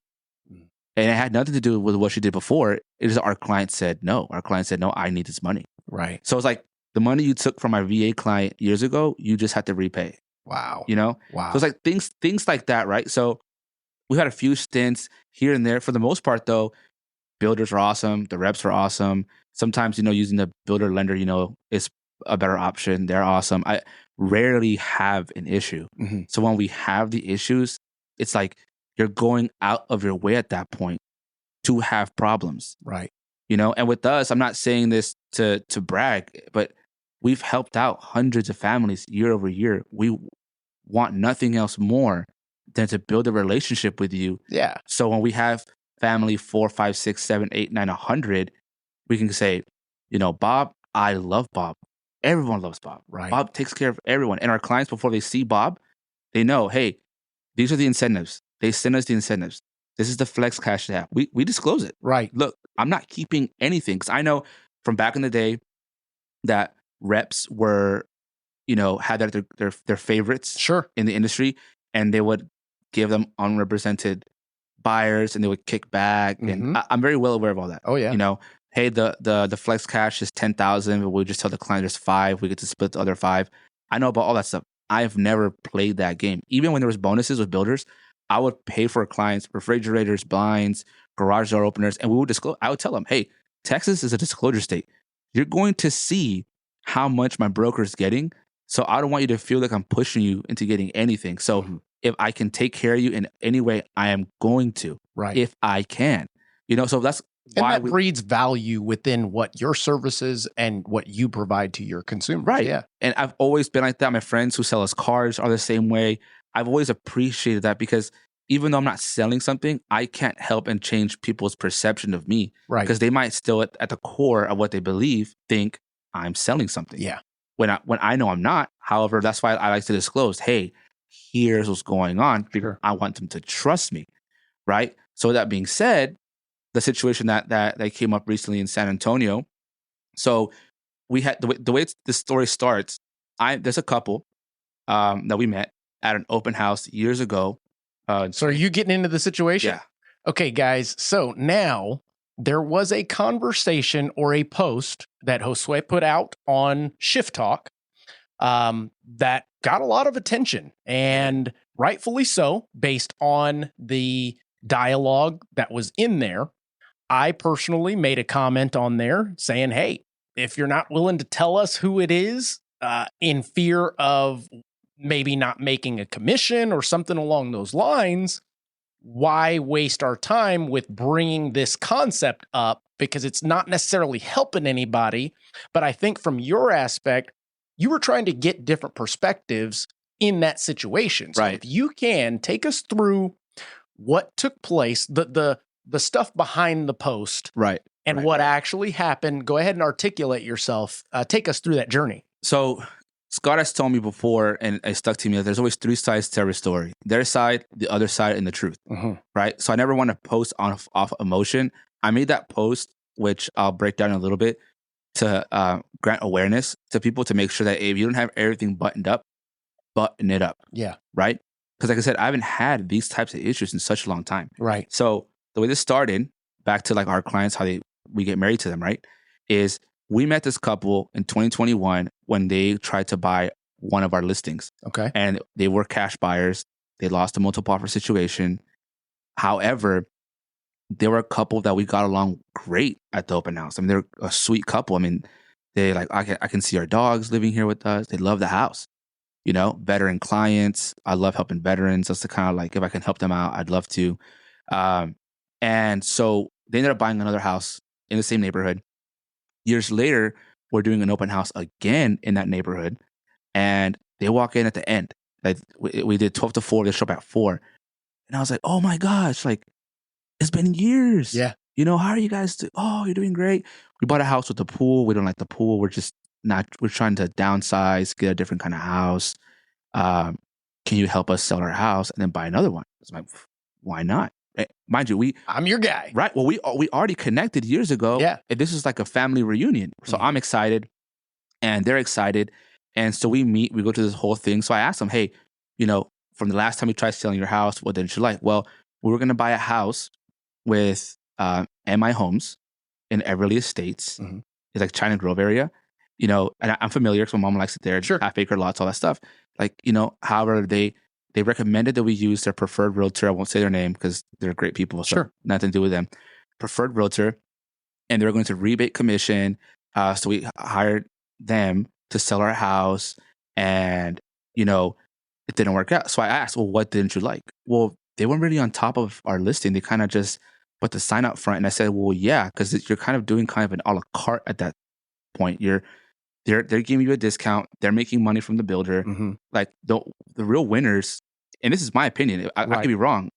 And it had nothing to do with what she did before. It is our client said no. Our client said, no, I need this money. Right. So it's like, the money you took from my VA client years ago, you just had to repay. Wow. Wow. So it's like things like that, right? So we had a few stints here and there. For the most part, though, builders are awesome. The reps are awesome. Sometimes, using the builder lender, is a better option. They're awesome. I rarely have an issue. Mm-hmm. So when we have the issues, it's like you're going out of your way at that point to have problems. Right. And with us, I'm not saying this to brag, but we've helped out hundreds of families year over year. We want nothing else more than to build a relationship with you. Yeah. So when we have family 4, 5, 6, 7, 8, 9, 100, we can say, Bob, I love Bob. Everyone loves Bob. Right. Bob takes care of everyone. And our clients, before they see Bob, they know, hey, these are the incentives. They send us the incentives. This is the flex cash they have. We disclose it. Right. Look, I'm not keeping anything, because I know from back in the day that reps were had their favorites Sure. in the industry, and they would give them unrepresented buyers, and they would kick back. And I'm very well aware of all that. Oh yeah. Hey, the flex cash is 10,000, but we just tell the client there's 5. We get to split the other 5. I know about all that stuff. I've never played that game. Even when there was bonuses with builders, I would pay for clients refrigerators, blinds, garage door openers, and we would disclose. I would tell them, hey, Texas is a disclosure state. You're going to see how much my broker is getting. So I don't want you to feel like I'm pushing you into getting anything. So if I can take care of you in any way, I am going to, right? If I can, so that's why that breeds value within what your services and what you provide to your consumers. Right. Yeah. And I've always been like that. My friends who sell us cars are the same way. I've always appreciated that because even though I'm not selling something, I can't help and change people's perception of me. Right. Because they might still at the core of what they believe think I'm selling something. Yeah. When I know I'm not. However, that's why I like to disclose, hey, here's what's going on. Sure. I want them to trust me. Right. So that being said, the situation that came up recently in San Antonio. So we had the way the story starts. There's a couple that we met at an open house years ago. So are you getting into the situation? Yeah. Okay, guys. So now there was a conversation or a post that Josue put out on Shift Talk that got a lot of attention, and rightfully so, based on the dialogue that was in there. I personally made a comment on there saying, hey, if you're not willing to tell us who it is in fear of maybe not making a commission or something along those lines, why waste our time with bringing this concept up? Because it's not necessarily helping anybody. But I think from your aspect, you were trying to get different perspectives in that situation. So if you can take us through what took place, the stuff behind the post, and what actually happened, go ahead and articulate yourself. Take us through that journey. So Scott has told me before, and it stuck to me, that there's always 3 sides to every story. Their side, the other side, and the truth, right? So I never want to post off emotion. I made that post, which I'll break down a little bit, to grant awareness to people, to make sure that if you don't have everything buttoned up, button it up. Yeah. Right? Because like I said, I haven't had these types of issues in such a long time. Right. So the way this started, back to like our clients, how we get married to them, right? Is we met this couple in 2021 when they tried to buy one of our listings. Okay. And they were cash buyers. They lost a multiple offer situation. However, they were a couple that we got along great at the open house. I mean, they're a sweet couple. I mean, they like, I can see our dogs living here with us. They love the house. Veteran clients. I love helping veterans. That's the kind of like, if I can help them out, I'd love to. And so they ended up buying another house in the same neighborhood. Years later, we're doing an open house again in that neighborhood, and they walk in at the end. Like we did 12 to 4. They show up at 4, and I was like, "Oh my gosh! Like it's been years. Yeah, how are you guys? Oh, you're doing great. We bought a house with a pool. We don't like the pool. We're trying to downsize, get a different kind of house. Can you help us sell our house and then buy another one?" It's like, why not? Mind you, I'm your guy. Right. Well, we already connected years ago. Yeah. And this is like a family reunion. So I'm excited and they're excited. And so we meet, we go to this whole thing. So I asked them, hey, from the last time we tried selling your house, what didn't you like? Well, we were going to buy a house with MI Homes in Everly Estates. It's like China Grove area, and I'm familiar because my mom likes it there. Sure. Half-acre lots, all that stuff. Like, however, they recommended that we use their preferred realtor. I won't say their name because they're great people. So nothing to do with them. Preferred realtor. And they were going to rebate commission. So we hired them to sell our house. And, it didn't work out. So I asked, well, what didn't you like? Well, they weren't really on top of our listing. They kind of just put the sign up front. And I said, well, yeah, because you're kind of doing kind of an a la carte at that point. They're giving you a discount. They're making money from the builder. Like the real winners, and this is my opinion, I could be wrong,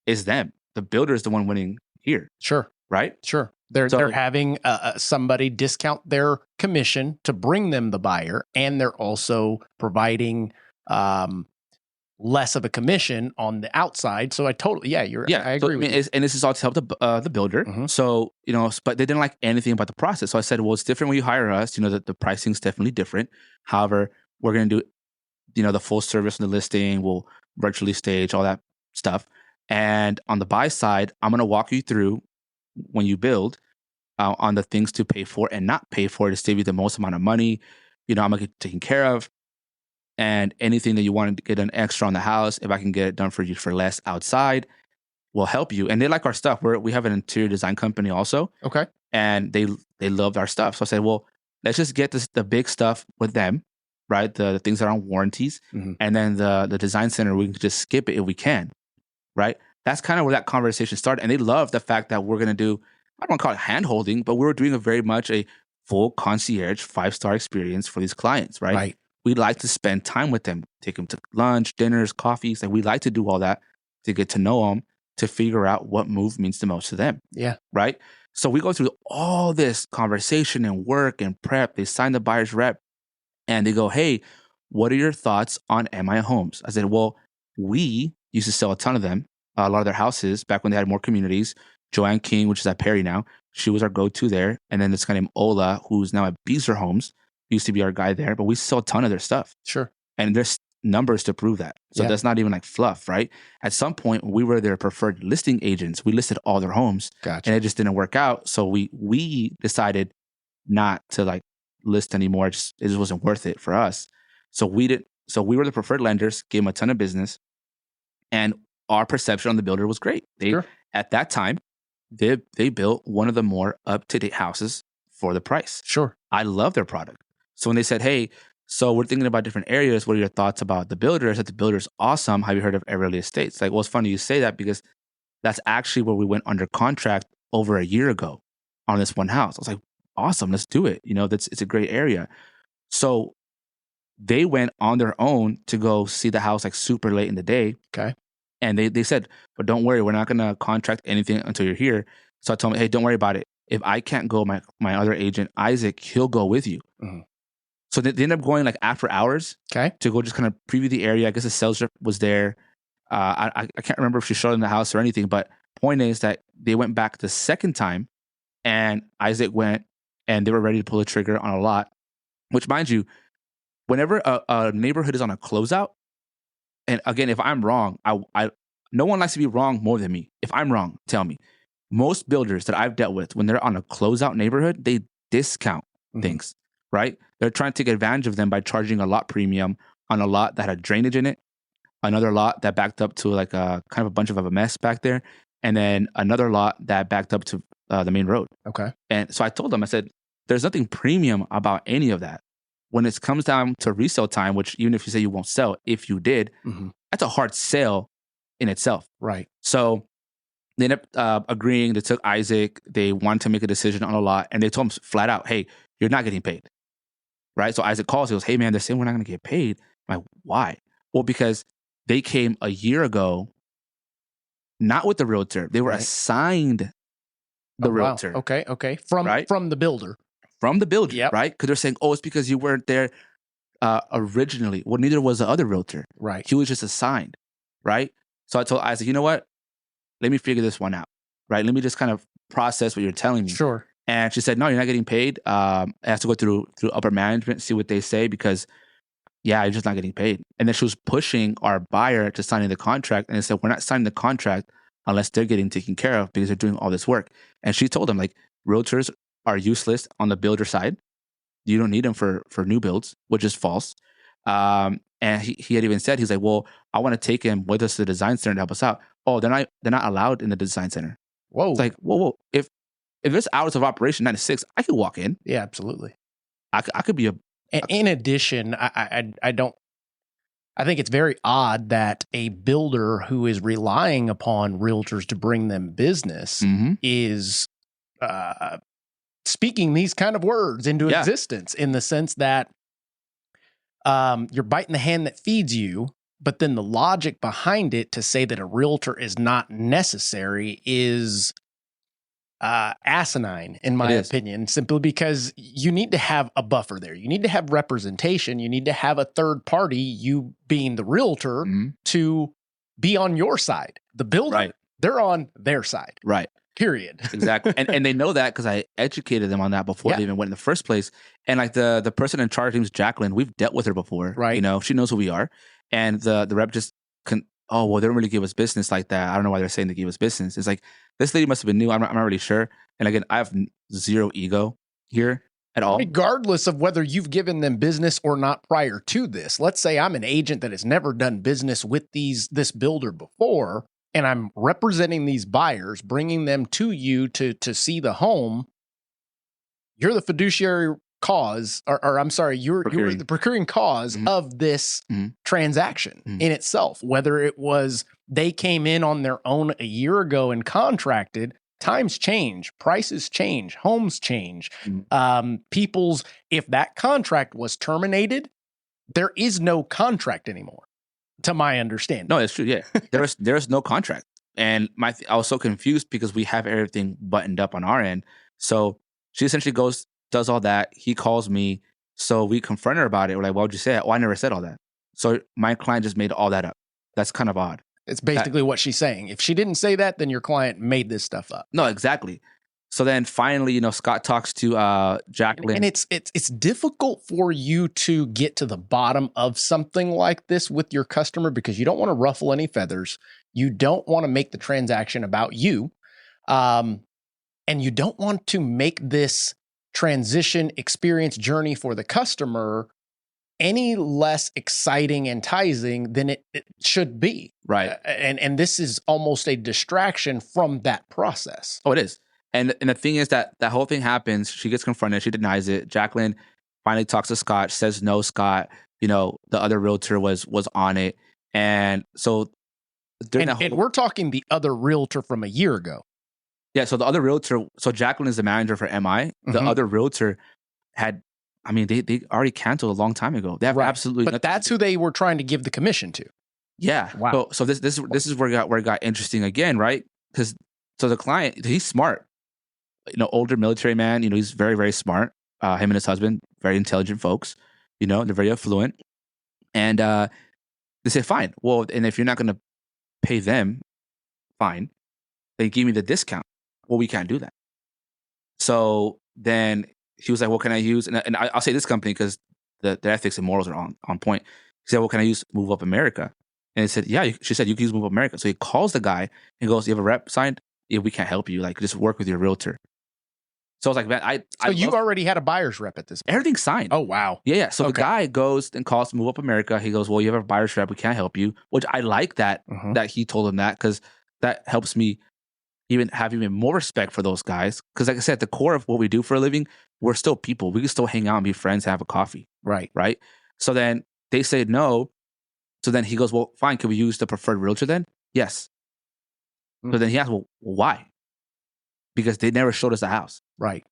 is them. The builder is the one winning here. Sure. Right? Sure. They're having somebody discount their commission to bring them the buyer, and they're also providing less of a commission on the outside. So I agree with you. And this is all to help the builder. So, but they didn't like anything about the process. So I said, well, it's different when you hire us. The pricing's definitely different. However, We're going to do, the full service on the listing. We'll virtually stage all that stuff. And on the buy side, I'm going to walk you through when you build on the things to pay for and not pay for to save you the most amount of money. I'm going to get taken care of. And anything that you want to get done extra on the house, if I can get it done for you for less outside, will help you. And they like our stuff. We have an interior design company also. Okay. And they loved our stuff. So I said, well, let's just get the big stuff with them, right? The things that are on warranties. Mm-hmm. And then the design center, we can just skip it if we can, right? That's kind of where that conversation started. And they love the fact that we're going to do, I don't want to call it hand-holding, but we're doing very much a full concierge 5-star experience for these clients, right? Right. We like to spend time with them, take them to lunch, dinners, coffees. Like we like to do all that to get to know them, to figure out what move means the most to them. Yeah. Right. So we go through all this conversation and work and prep. They sign the buyer's rep and they go, hey, what are your thoughts on MI homes? I said, well, we used to sell a ton of them, a lot of their houses back when they had more communities. Joanne King, which is at Perry now, she was our go-to there. And then this guy named Ola, who's now at Beezer Homes, used to be our guy there, but we sell a ton of their stuff. Sure. And there's numbers to prove that. So that's not even like fluff, right? At some point, we were their preferred listing agents. We listed all their homes. Gotcha. And it just didn't work out. So we decided not to like list anymore. It just wasn't worth it for us. So we were the preferred lenders, gave them a ton of business. And our perception on the builder was great. At that time, they built one of the more up-to-date houses for the price. Sure. I love their product. So when they said, hey, so we're thinking about different areas, what are your thoughts about the builder? I said, the builder's awesome. Have you heard of Everly Estates? Like, well, it's funny you say that because that's actually where we went under contract over a year ago on this one house. I was like, awesome, let's do it. It's a great area. So they went on their own to go see the house like super late in the day. Okay. And they said, but don't worry, we're not going to contract anything until you're here. So I told them, hey, don't worry about it. If I can't go, my other agent, Isaac, he'll go with you. Mm-hmm. So they ended up going like after hours to go just kind of preview the area. I guess the sales rep was there. I can't remember if she showed them the house or anything, but point is that they went back the second time and Isaac went and they were ready to pull the trigger on a lot, which mind you, whenever a neighborhood is on a closeout, and again, if I'm wrong, no one likes to be wrong more than me. If I'm wrong, tell me. Most builders that I've dealt with, when they're on a closeout neighborhood, they discount things, right? They're trying to take advantage of them by charging a lot premium on a lot that had drainage in it, another lot that backed up to like a kind of a bunch of a mess back there, and then another lot that backed up to the main road. Okay. And so I told them, I said, there's nothing premium about any of that. When it comes down to resale time, which even if you say you won't sell, if you did, that's a hard sale in itself. Right. So they ended up agreeing. They took Isaac. They wanted to make a decision on a lot. And they told him flat out, hey, you're not getting paid. Right? So Isaac calls. He goes, hey, man, they're saying we're not going to get paid. I'm like, why? Well, because they came a year ago, not with the realtor. They were assigned the realtor. Wow. Okay. From the builder. From the builder, right? Because they're saying, oh, it's because you weren't there originally. Well, neither was the other realtor. Right. He was just assigned, right? So I told Isaac, you know what? Let me figure this one out, right? Let me just kind of process what you're telling me. Sure. And she said, no, you're not getting paid. I have to go through upper management, see what they say, because, yeah, you're just not getting paid. And then she was pushing our buyer to signing the contract. And they said, we're not signing the contract unless they're getting taken care of because they're doing all this work. And she told them, like, realtors are useless on the builder side. You don't need them for new builds, which is false. And he had even said, he's like, well, I want to take him with us to the design center to help us out. Oh, they're not allowed in the design center. Whoa. It's like, whoa. If there's hours of operation, 9 to 6, I could walk in. Yeah, absolutely. I could be in addition, I think it's very odd that a builder who is relying upon realtors to bring them business is speaking these kind of words into existence, in the sense that you're biting the hand that feeds you, but then the logic behind it to say that a realtor is not necessary is asinine, in my opinion, simply because you need to have a buffer there. You need to have representation. You need to have a third party, you being the realtor, to be on your side. The builder, they're on their side. Right. period. Exactly. And they know that because I educated them on that before they even went in the first place. And like the person in charge, name's Jacqueline. We've dealt with her before. Right. You know, she knows who we are. And the rep just oh, well, they don't really give us business like that. I don't know why they're saying they give us business. It's like, this lady must have been new. I'm not really sure. And again, I have zero ego here at all. Regardless of whether you've given them business or not prior to this. Let's say I'm an agent that has never done business with this builder before, and I'm representing these buyers, bringing them to you to see the home. You're the fiduciary cause, or I'm sorry, you're the procuring cause of this transaction in itself. Whether it was they came in on their own a year ago and contracted, times change, prices change, homes change. If that contract was terminated, there is no contract anymore, to my understanding. No, it's true. Yeah, there's no contract, and I was so confused because we have everything buttoned up on our end. So she essentially does all that. He calls me. So we confront her about it. We're like, why would you say that? Oh, I never said all that. So my client just made all that up. That's kind of odd. It's basically what she's saying. If she didn't say that, then your client made this stuff up. No, exactly. So then finally, Scott talks to Jacqueline. And it's difficult for you to get to the bottom of something like this with your customer because you don't want to ruffle any feathers. You don't want to make the transaction about you. And you don't want to make this transition experience journey for the customer any less exciting and enticing than it should be. Right. And this is almost a distraction from that process. Oh, it is. And the thing is that whole thing happens. She gets confronted. She denies it. Jacqueline finally talks to Scott, says, no, Scott, the other realtor was on it. And so and we're talking the other realtor from a year ago. Yeah, so the other realtor, so Jacqueline is the manager for MI. The other realtor they already canceled a long time ago. They have absolutely nothing. But that's who they were trying to give the commission to. Yeah. Wow. So this is where it got interesting again, right? Because the client, he's smart. Older military man. He's very, very smart. Him and his husband, very intelligent folks. They're very affluent. And they say, fine. Well, and if you're not going to pay them, fine. They give me the discount. Well, we can't do that. So then he was like, what can I use? And I'll say this company because the ethics and morals are on point. He said, what can I use? Move Up America. And he said, yeah, she said, you can use Move Up America. So he calls the guy and goes, you have a rep signed? Yeah, we can't help you. Like, just work with your realtor. So I was like, man, So you already had a buyer's rep at this point? Everything's signed. Oh, wow. Yeah. So the guy goes and calls Move Up America. He goes, well, you have a buyer's rep. We can't help you. Which I like that he told him that because that helps me have even more respect for those guys. Because like I said, at the core of what we do for a living, we're still people. We can still hang out and be friends, have a coffee. Right. Right. So then they say no. So then he goes, well, fine. Can we use the preferred realtor then? Yes. So then he asked, well, why? Because they never showed us the house. Right.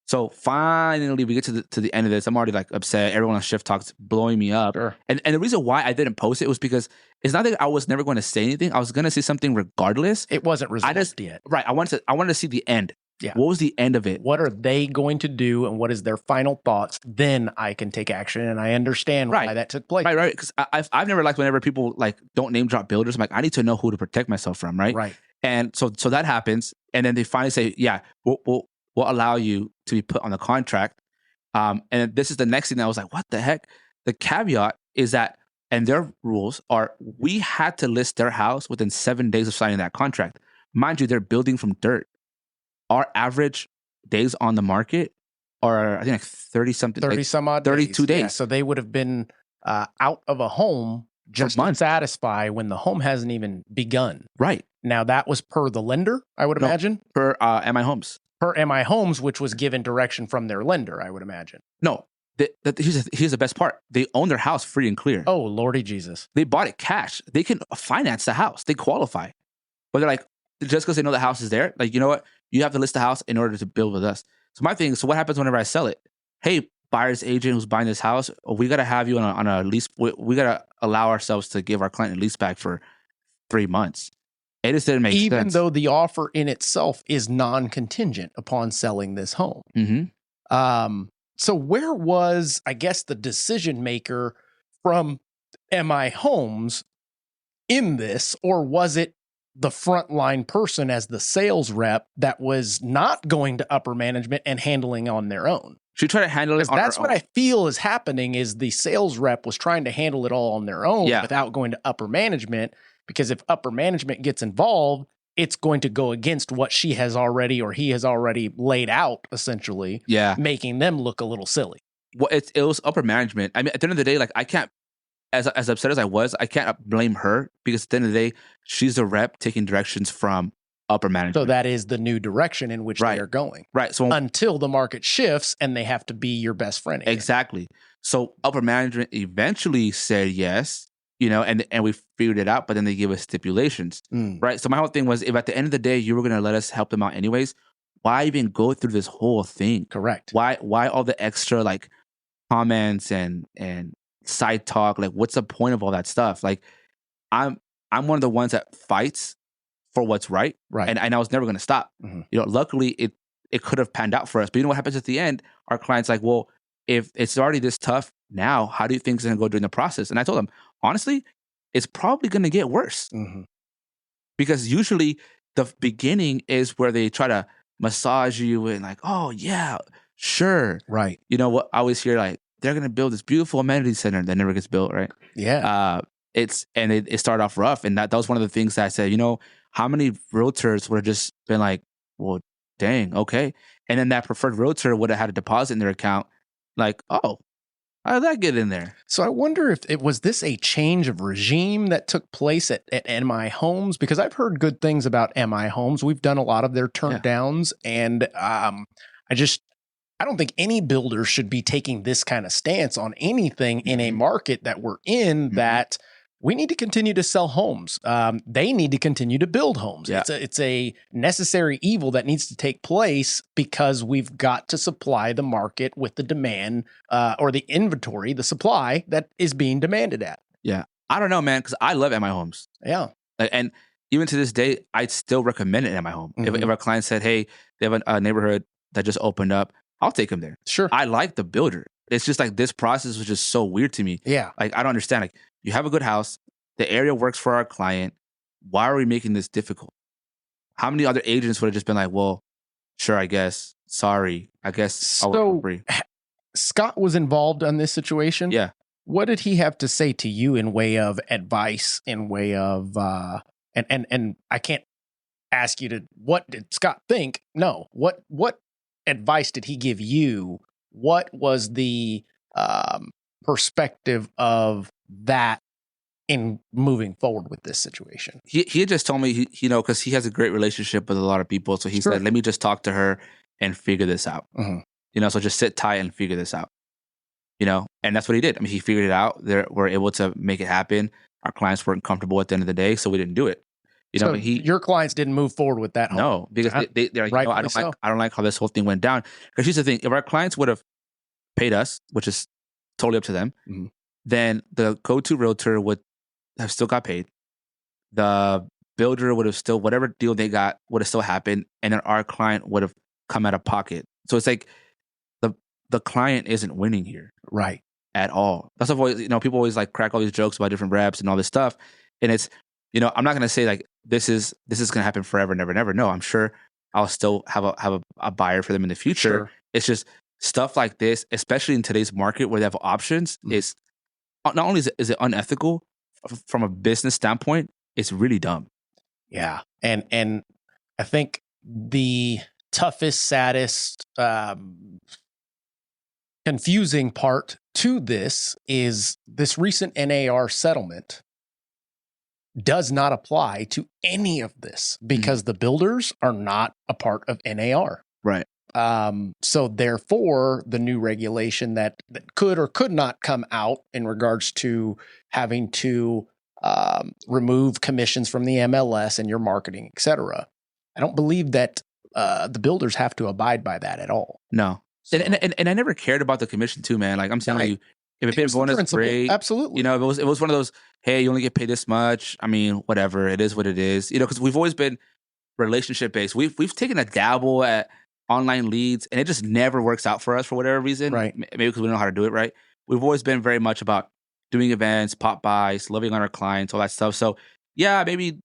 So finally we get to the end of this. I'm already like upset. Everyone on Shift Talk's blowing me up. Sure. And the reason why I didn't post it was because it's not that I was never going to say anything. I was going to say something regardless. It wasn't resolved yet. Right. I wanted to see the end. Yeah. What was the end of it? What are they going to do and what is their final thoughts? Then I can take action and I understand why that took place. Right. Because I've never liked whenever people like don't name drop builders. I'm like, I need to know who to protect myself from. Right. Right. And so that happens. And then they finally say, yeah, we'll allow you to be put on the contract. And this is the next thing that I was like, what the heck? The caveat is that, and their rules are, we had to list their house within 7 days of signing that contract. Mind you, they're building from dirt. Our average days on the market are, I think, like 30-something. 32 days. Yeah, so they would have been out of a home just to satisfy when the home hasn't even begun. Right. Now, that was per the lender, I would imagine? Per MI Homes. Per MI Homes, which was given direction from their lender, I would imagine. No. Here's the best part. They own their house free and clear. Oh, Lordy Jesus. They bought it cash. They can finance the house. They qualify. But they're like, just because they know the house is there, like, you know what? You have to list the house in order to build with us. So my thing is, so what happens whenever I sell it? Hey, buyer's agent who's buying this house, we got to have you on a lease. We got to allow ourselves to give our client a lease back for 3 months. It just didn't make sense. Even though the offer in itself is non-contingent upon selling this home. So where was, I guess, the decision maker from MI Homes in this, or was it the frontline person as the sales rep that was not going to upper management and handling on their own. She tried to handle it on That's her what own. I feel is happening is the sales rep was trying to handle it all on their own without going to upper management, because if upper management gets involved, it's going to go against what she has already or he has already laid out, essentially, making them look a little silly. Well, it was upper management. I mean, at the end of the day, like I can't, as upset as I was, I can't blame her, because at the end of the day, she's the rep taking directions from upper management. So that is the new direction in which they are going. Right. So until the market shifts and they have to be your best friend again. Exactly. So upper management eventually said yes, and we figured it out, but then they gave us stipulations. Right. So my whole thing was, if at the end of the day you were going to let us help them out anyways, why even go through this whole thing? Correct. Why all the extra like comments and side talk? Like, what's the point of all that stuff? Like, I'm one of the ones that fights for what's right. And I was never going to stop. Luckily it could have panned out for us. But you know what happens at the end? Our client's like, well, if it's already this tough now, how do you think it's going to go during the process? And I told them, honestly, it's probably going to get worse. Because usually the beginning is where they try to massage you and like, oh yeah, sure. Right. You know what? I always hear like, they're going to build this beautiful amenity center that never gets built, right? Yeah. It started off rough. And that was one of the things that I said, how many realtors would have just been like, well, dang, okay. And then that preferred realtor would have had a deposit in their account. Like, oh, how did that get in there? So I wonder if it was this a change of regime that took place at MI Homes, because I've heard good things about MI Homes. We've done a lot of their turn downs, and I don't think any builder should be taking this kind of stance on anything in a market that we're in, that we need to continue to sell homes. They need to continue to build homes. It's a necessary evil that needs to take place, because we've got to supply the market with the demand or the inventory, the supply that is being demanded at. Yeah. I don't know, man, because I love MI Homes. Yeah. And even to this day, I'd still recommend it at MI Home. If our client said, hey, they have a neighborhood that just opened up, I'll take them there. Sure. I like the builder. It's just like this process was just so weird to me. Yeah. Like, I don't understand. Like, you have a good house. The area works for our client. Why are we making this difficult? How many other agents would have just been like, well, sure, I guess. Sorry. I guess I'll work for free. Scott was involved in this situation. Yeah. What did he have to say to you in way of advice, in way of, and I can't ask you to, what did Scott think? No. What advice did he give you? What was the perspective of that in moving forward with this situation? He had just told me, because he has a great relationship with a lot of people. So he said, let me just talk to her and figure this out. So just sit tight and figure this out. And that's what he did. I mean, he figured it out. We're able to make it happen. Our clients weren't comfortable at the end of the day, so we didn't do it. So your clients didn't move forward with that home? No, because they're like, I don't like how this whole thing went down. Because here's the thing: if our clients would have paid us, which is totally up to them, then the go-to realtor would have still got paid. The builder would have still, whatever deal they got would have still happened, and then our client would have come out of pocket. So it's like the client isn't winning here, right? At all. That's why people always like crack all these jokes about different reps and all this stuff, and it's I'm not gonna say like this is gonna happen forever, never, never. No, I'm sure I'll still have a buyer for them in the future. Sure. It's just stuff like this, especially in today's market where they have options, is not only is it unethical from a business standpoint, it's really dumb. Yeah, and I think the toughest, saddest, confusing part to this is this recent NAR settlement does not apply to any of this, because the builders are not a part of NAR. Right. So therefore, the new regulation that could or could not come out in regards to having to remove commissions from the MLS and your marketing, et cetera, I don't believe that the builders have to abide by that at all. No. So. And I never cared about the commission too, man. Like I'm telling you, if it paid bonus, great. Absolutely. It was one of those, hey, you only get paid this much. I mean, whatever. It is what it is. Because we've always been relationship based. We've taken a dabble at online leads, and it just never works out for us for whatever reason. Right. Maybe because we don't know how to do it right. We've always been very much about doing events, pop buys, loving on our clients, all that stuff. So yeah, maybe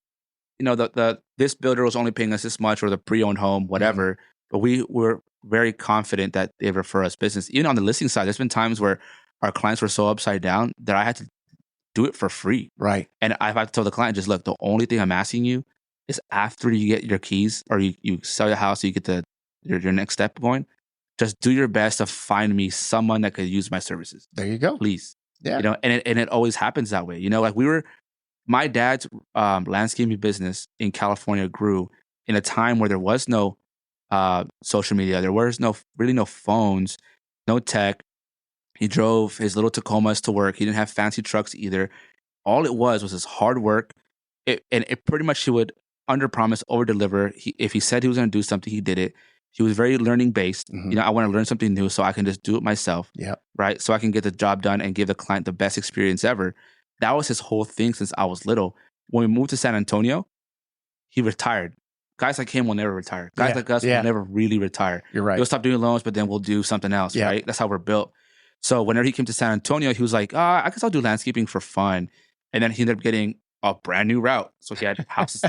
this builder was only paying us this much, or the pre-owned home, whatever. But we were very confident that they refer us business. Even on the listing side, there's been times where our clients were so upside down that I had to do it for free. Right. And I've had to tell the client, just look, the only thing I'm asking you is after you get your keys or you sell your house, you get your next step going, just do your best to find me someone that could use my services. There you go. Please. Yeah. And it always happens that way. Like my dad's landscaping business in California grew in a time where there was no social media. There was really no phones, no tech. He drove his little Tacomas to work. He didn't have fancy trucks either. All it was his hard work. And it pretty much, he would under-promise, over-deliver. If he said he was going to do something, he did it. He was very learning-based. I want to learn something new so I can just do it myself. Yeah. Right? So I can get the job done and give the client the best experience ever. That was his whole thing since I was little. When we moved to San Antonio, he retired. Guys like him will never retire. Guys like us will never really retire. You're right. He'll stop doing loans, but then we'll do something else, right? That's how we're built. So whenever he came to San Antonio, he was like, I guess I'll do landscaping for fun. And then he ended up getting a brand new route. So he had houses.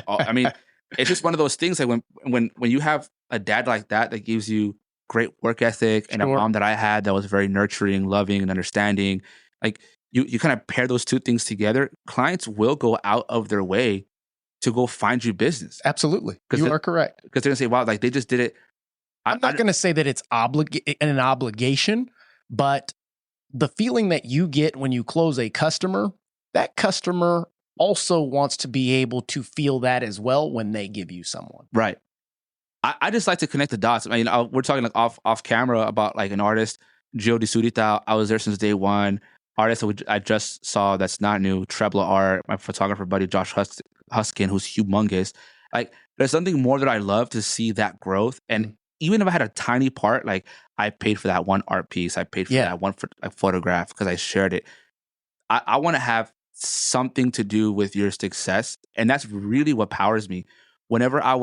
It's just one of those things, like when you have a dad like that gives you great work ethic, and a mom that I had that was very nurturing, loving, and understanding, like you kind of pair those two things together, clients will go out of their way to go find you business. Absolutely. You are correct. Because they're going to say, wow, like they just did it. I'm not going to say that it's an obligation, but the feeling that you get when you close a customer, that customer also wants to be able to feel that as well when they give you someone. Right. I just like to connect the dots. We're talking like off camera about like an artist, Gio Di Surita. I was there since day one. Artist that I just saw that's not new, Trebla Art, my photographer buddy Josh Huskin, who's humongous. Like there's something more that I love to see that growth. And even if I had a tiny part, like I paid for that one art piece, I paid for that one photograph because I shared it. I want to have something to do with your success. And that's really what powers me. Whenever I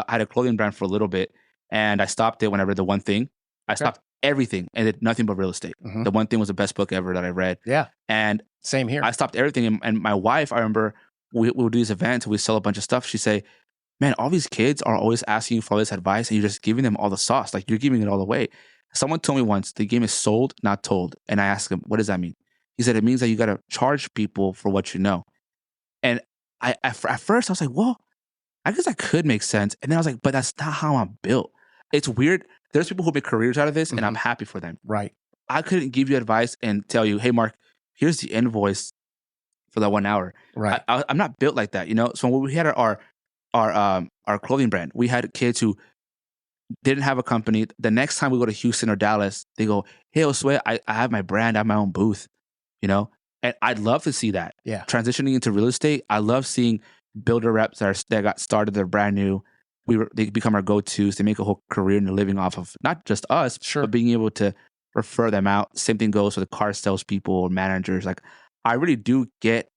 had a clothing brand for a little bit and I stopped it whenever the one thing, I stopped everything and did nothing but real estate. The one thing was the best book ever that I read. Yeah. And same here. I stopped everything. And my wife, I remember we would do these events, we sell a bunch of stuff. She'd say, man, all these kids are always asking you for all this advice and you're just giving them all the sauce. Like you're giving it all away. Someone told me once, the game is sold, not told. And I asked him, what does that mean? He said, it means that you got to charge people for what you know. And at first I was like, well, I guess that could make sense. And then I was like, but that's not how I'm built. It's weird. There's people who make careers out of this and I'm happy for them. Right. I couldn't give you advice and tell you, hey, Mark, here's the invoice for that 1 hour. Right. I'm not built like that. So when we had our clothing brand, we had kids who didn't have a company. The next time we go to Houston or Dallas, they go, hey, Josue, I have my brand, I have my own booth, And I'd love to see that. Yeah. Transitioning into real estate, I love seeing builder reps that got started, they're brand new. They become our go-tos. They make a whole career and a living off of not just us, but being able to refer them out. Same thing goes for the car salespeople or managers. Like I really do get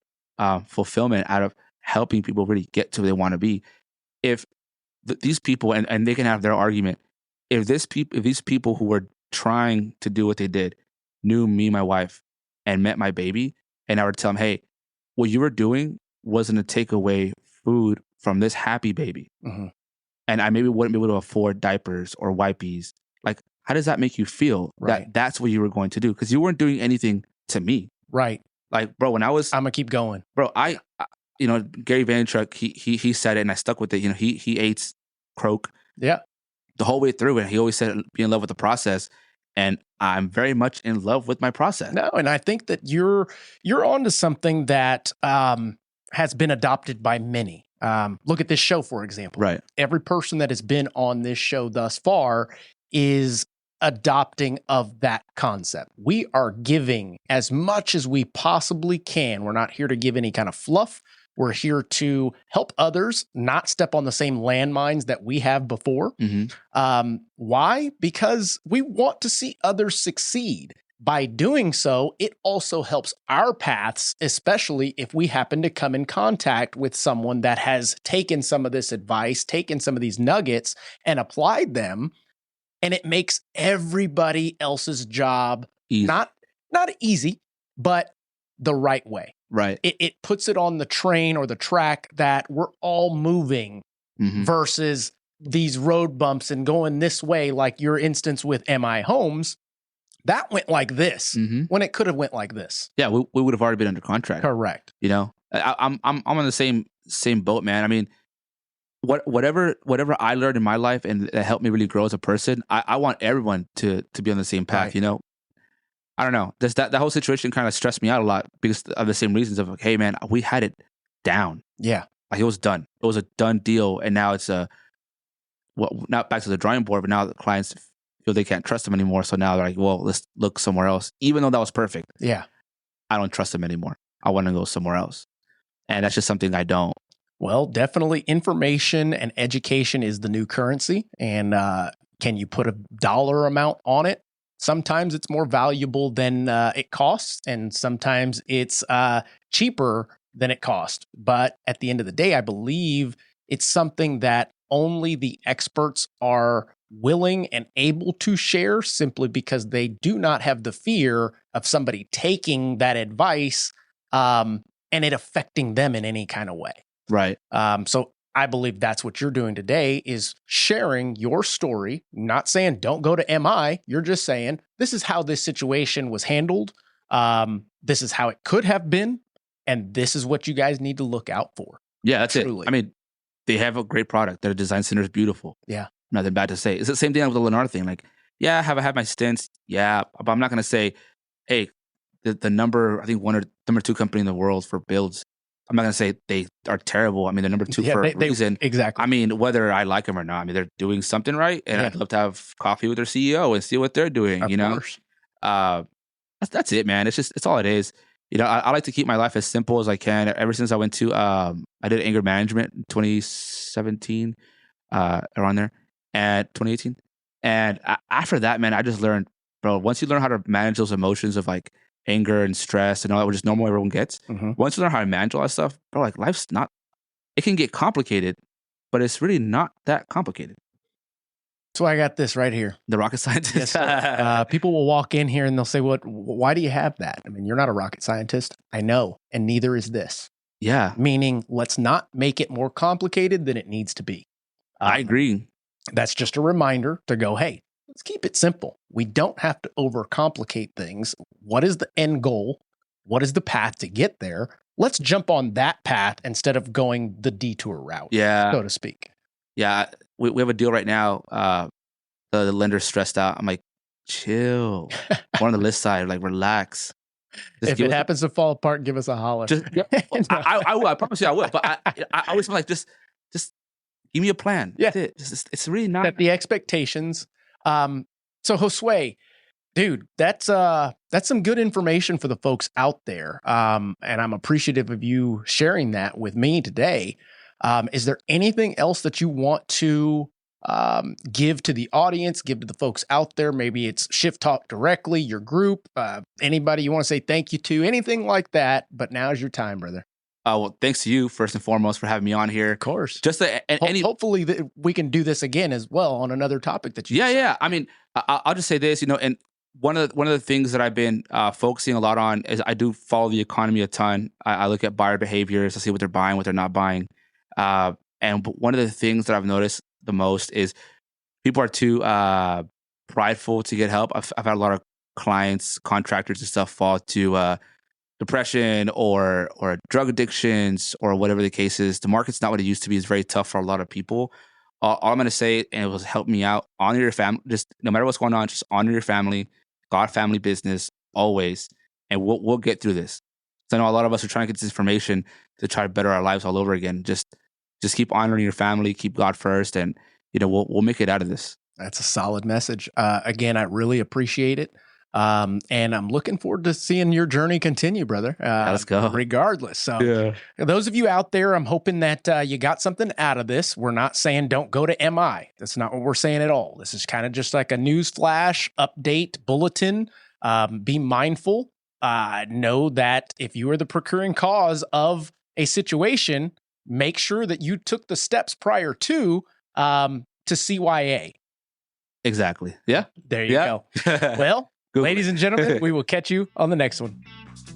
fulfillment out of helping people really get to where they want to be. If these people, and they can have their argument, if these people who were trying to do what they did knew me, my wife, and met my baby, and I would tell them, hey, what you were doing wasn't to take away food from this happy baby. And I maybe wouldn't be able to afford diapers or wipes. Like, how does that make you feel? Right. That's what you were going to do? Because you weren't doing anything to me. Right. Like, bro, when I'm gonna keep going. Bro, Gary Vaynerchuk, he said it and I stuck with it. He ate croak. Yeah. The whole way through, and he always said be in love with the process. And I'm very much in love with my process. No, and I think that you're onto something that has been adopted by many. Look at this show, for example. Right. Every person that has been on this show thus far is adopting of that concept. We are giving as much as we possibly can. We're not here to give any kind of fluff. We're here to help others not step on the same landmines that we have before. Why? Because we want to see others succeed. By doing so, it also helps our paths, especially if we happen to come in contact with someone that has taken some of this advice, taken some of these nuggets, and applied them. And it makes everybody else's job easy. not easy, but the right way. Right. It puts it on the train or the track that we're all moving versus these road bumps and going this way, like your instance with MI Homes. That went like this when it could have went like this. Yeah, we would have already been under contract. Correct. You know, I'm on the same boat, man. I mean, whatever I learned in my life and that helped me really grow as a person, I want everyone to be on the same path. Right. You know, I don't know. That whole situation kind of stressed me out a lot because of the same reasons of like, hey, man, we had it down. Yeah, like it was done. It was a done deal, and now it's not back to the drawing board, but now the clients feel they can't trust them anymore. So now they're like, well, let's look somewhere else. Even though that was perfect. Yeah. I don't trust them anymore. I want to go somewhere else. And that's just something I don't. Well, definitely information and education is the new currency. And can you put a dollar amount on it? Sometimes it's more valuable than it costs. And sometimes it's cheaper than it costs. But at the end of the day, I believe it's something that only the experts are willing and able to share simply because they do not have the fear of somebody taking that advice and it affecting them in any kind of way. Right. So I believe that's what you're doing today is sharing your story, not saying don't go to MI. You're just saying this is how this situation was handled. This is how it could have been. And this is what you guys need to look out for. Yeah, that's Truly. it. I mean, they have a great product. Their design center is beautiful. Yeah. Nothing bad to say. It's the same thing with the Lennar thing. Like, yeah, have I had my stints? Yeah. But I'm not going to say, hey, the number 2 company in the world for builds. I'm not going to say they are terrible. I mean, they're number 2 for a reason. Exactly. I mean, whether I like them or not, I mean, they're doing something right. And I'd love to have coffee with their CEO and see what they're doing, Of you know? course. That's it, man. It's all it is. You know, I like to keep my life as simple as I can. Ever since I went to, I did anger management in 2017, around there, and 2018. And after that, man, I just learned, bro, once you learn how to manage those emotions of like anger and stress and all that, which is normal everyone gets, once you learn how to manage all that stuff, bro, like life's not, it can get complicated, but it's really not that complicated. So I got this right here. The rocket scientist. Yes, people will walk in here and they'll say, why do you have that? I mean, you're not a rocket scientist. I know. And neither is this. Yeah. Meaning, let's not make it more complicated than it needs to be. I agree. That's just a reminder to go, hey, let's keep it simple. We don't have to overcomplicate things. What is the end goal? What is the path to get there? Let's jump on that path instead of going the detour route, so to speak. Yeah. We have a deal right now. The lender's stressed out. I'm like, chill. We're on the list side. Like, relax. If it happens to fall apart, give us a holler. I will. I promise you I will. But I always feel like, just give me a plan. Yeah. That's it. It's really not. Set the expectations. So Josue, dude, that's some good information for the folks out there. And I'm appreciative of you sharing that with me today. Is there anything else that you want to give to the audience, give to the folks out there? Maybe it's Shift Talk directly, your group, anybody you want to say thank you to, anything like that. But now's your time, brother. Well, thanks to you first and foremost for having me on here. Of course. Just hopefully we can do this again as well on another topic that you. Yeah. I mean, I'll just say this, and one of the things that I've been focusing a lot on is I do follow the economy a ton. I look at buyer behaviors. I see what they're buying, what they're not buying. And one of the things that I've noticed the most is people are too prideful to get help. I've had a lot of clients, contractors and stuff fall to depression or drug addictions or whatever the case is. The market's not what it used to be. It's very tough for a lot of people. All I'm going to say, and it will help me out, honor your family. Just no matter what's going on, just honor your family, God, family business, always. And we'll get through this. So I know a lot of us are trying to get this information to try to better our lives all over again. Just keep honoring your family, keep God first, and we'll make it out of this. That's a solid message. Again, I really appreciate it. And I'm looking forward to seeing your journey continue, brother. Let's go. Regardless. So those of you out there, I'm hoping that you got something out of this. We're not saying don't go to MI. That's not what we're saying at all. This is kind of just like a news flash, update, bulletin. Be mindful. Know that if you are the procuring cause of a situation, make sure that you took the steps prior to CYA. Exactly. Yeah. There you go. Well, ladies and gentlemen, we will catch you on the next one.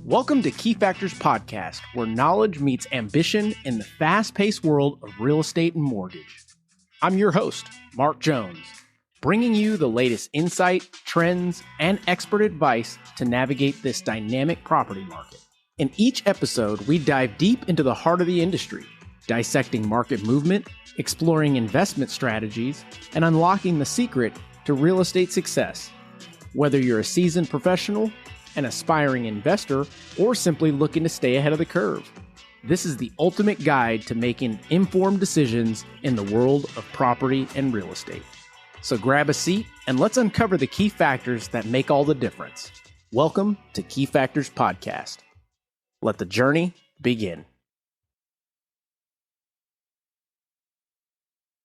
Welcome to Key Factors Podcast, where knowledge meets ambition in the fast-paced world of real estate and mortgage. I'm your host, Mark Jones, bringing you the latest insight, trends, and expert advice to navigate this dynamic property market. In each episode, we dive deep into the heart of the industry, dissecting market movement, exploring investment strategies, and unlocking the secret to real estate success. Whether you're a seasoned professional, an aspiring investor, or simply looking to stay ahead of the curve, this is the ultimate guide to making informed decisions in the world of property and real estate. So grab a seat and let's uncover the key factors that make all the difference. Welcome to Key Factors Podcast. Let the journey begin.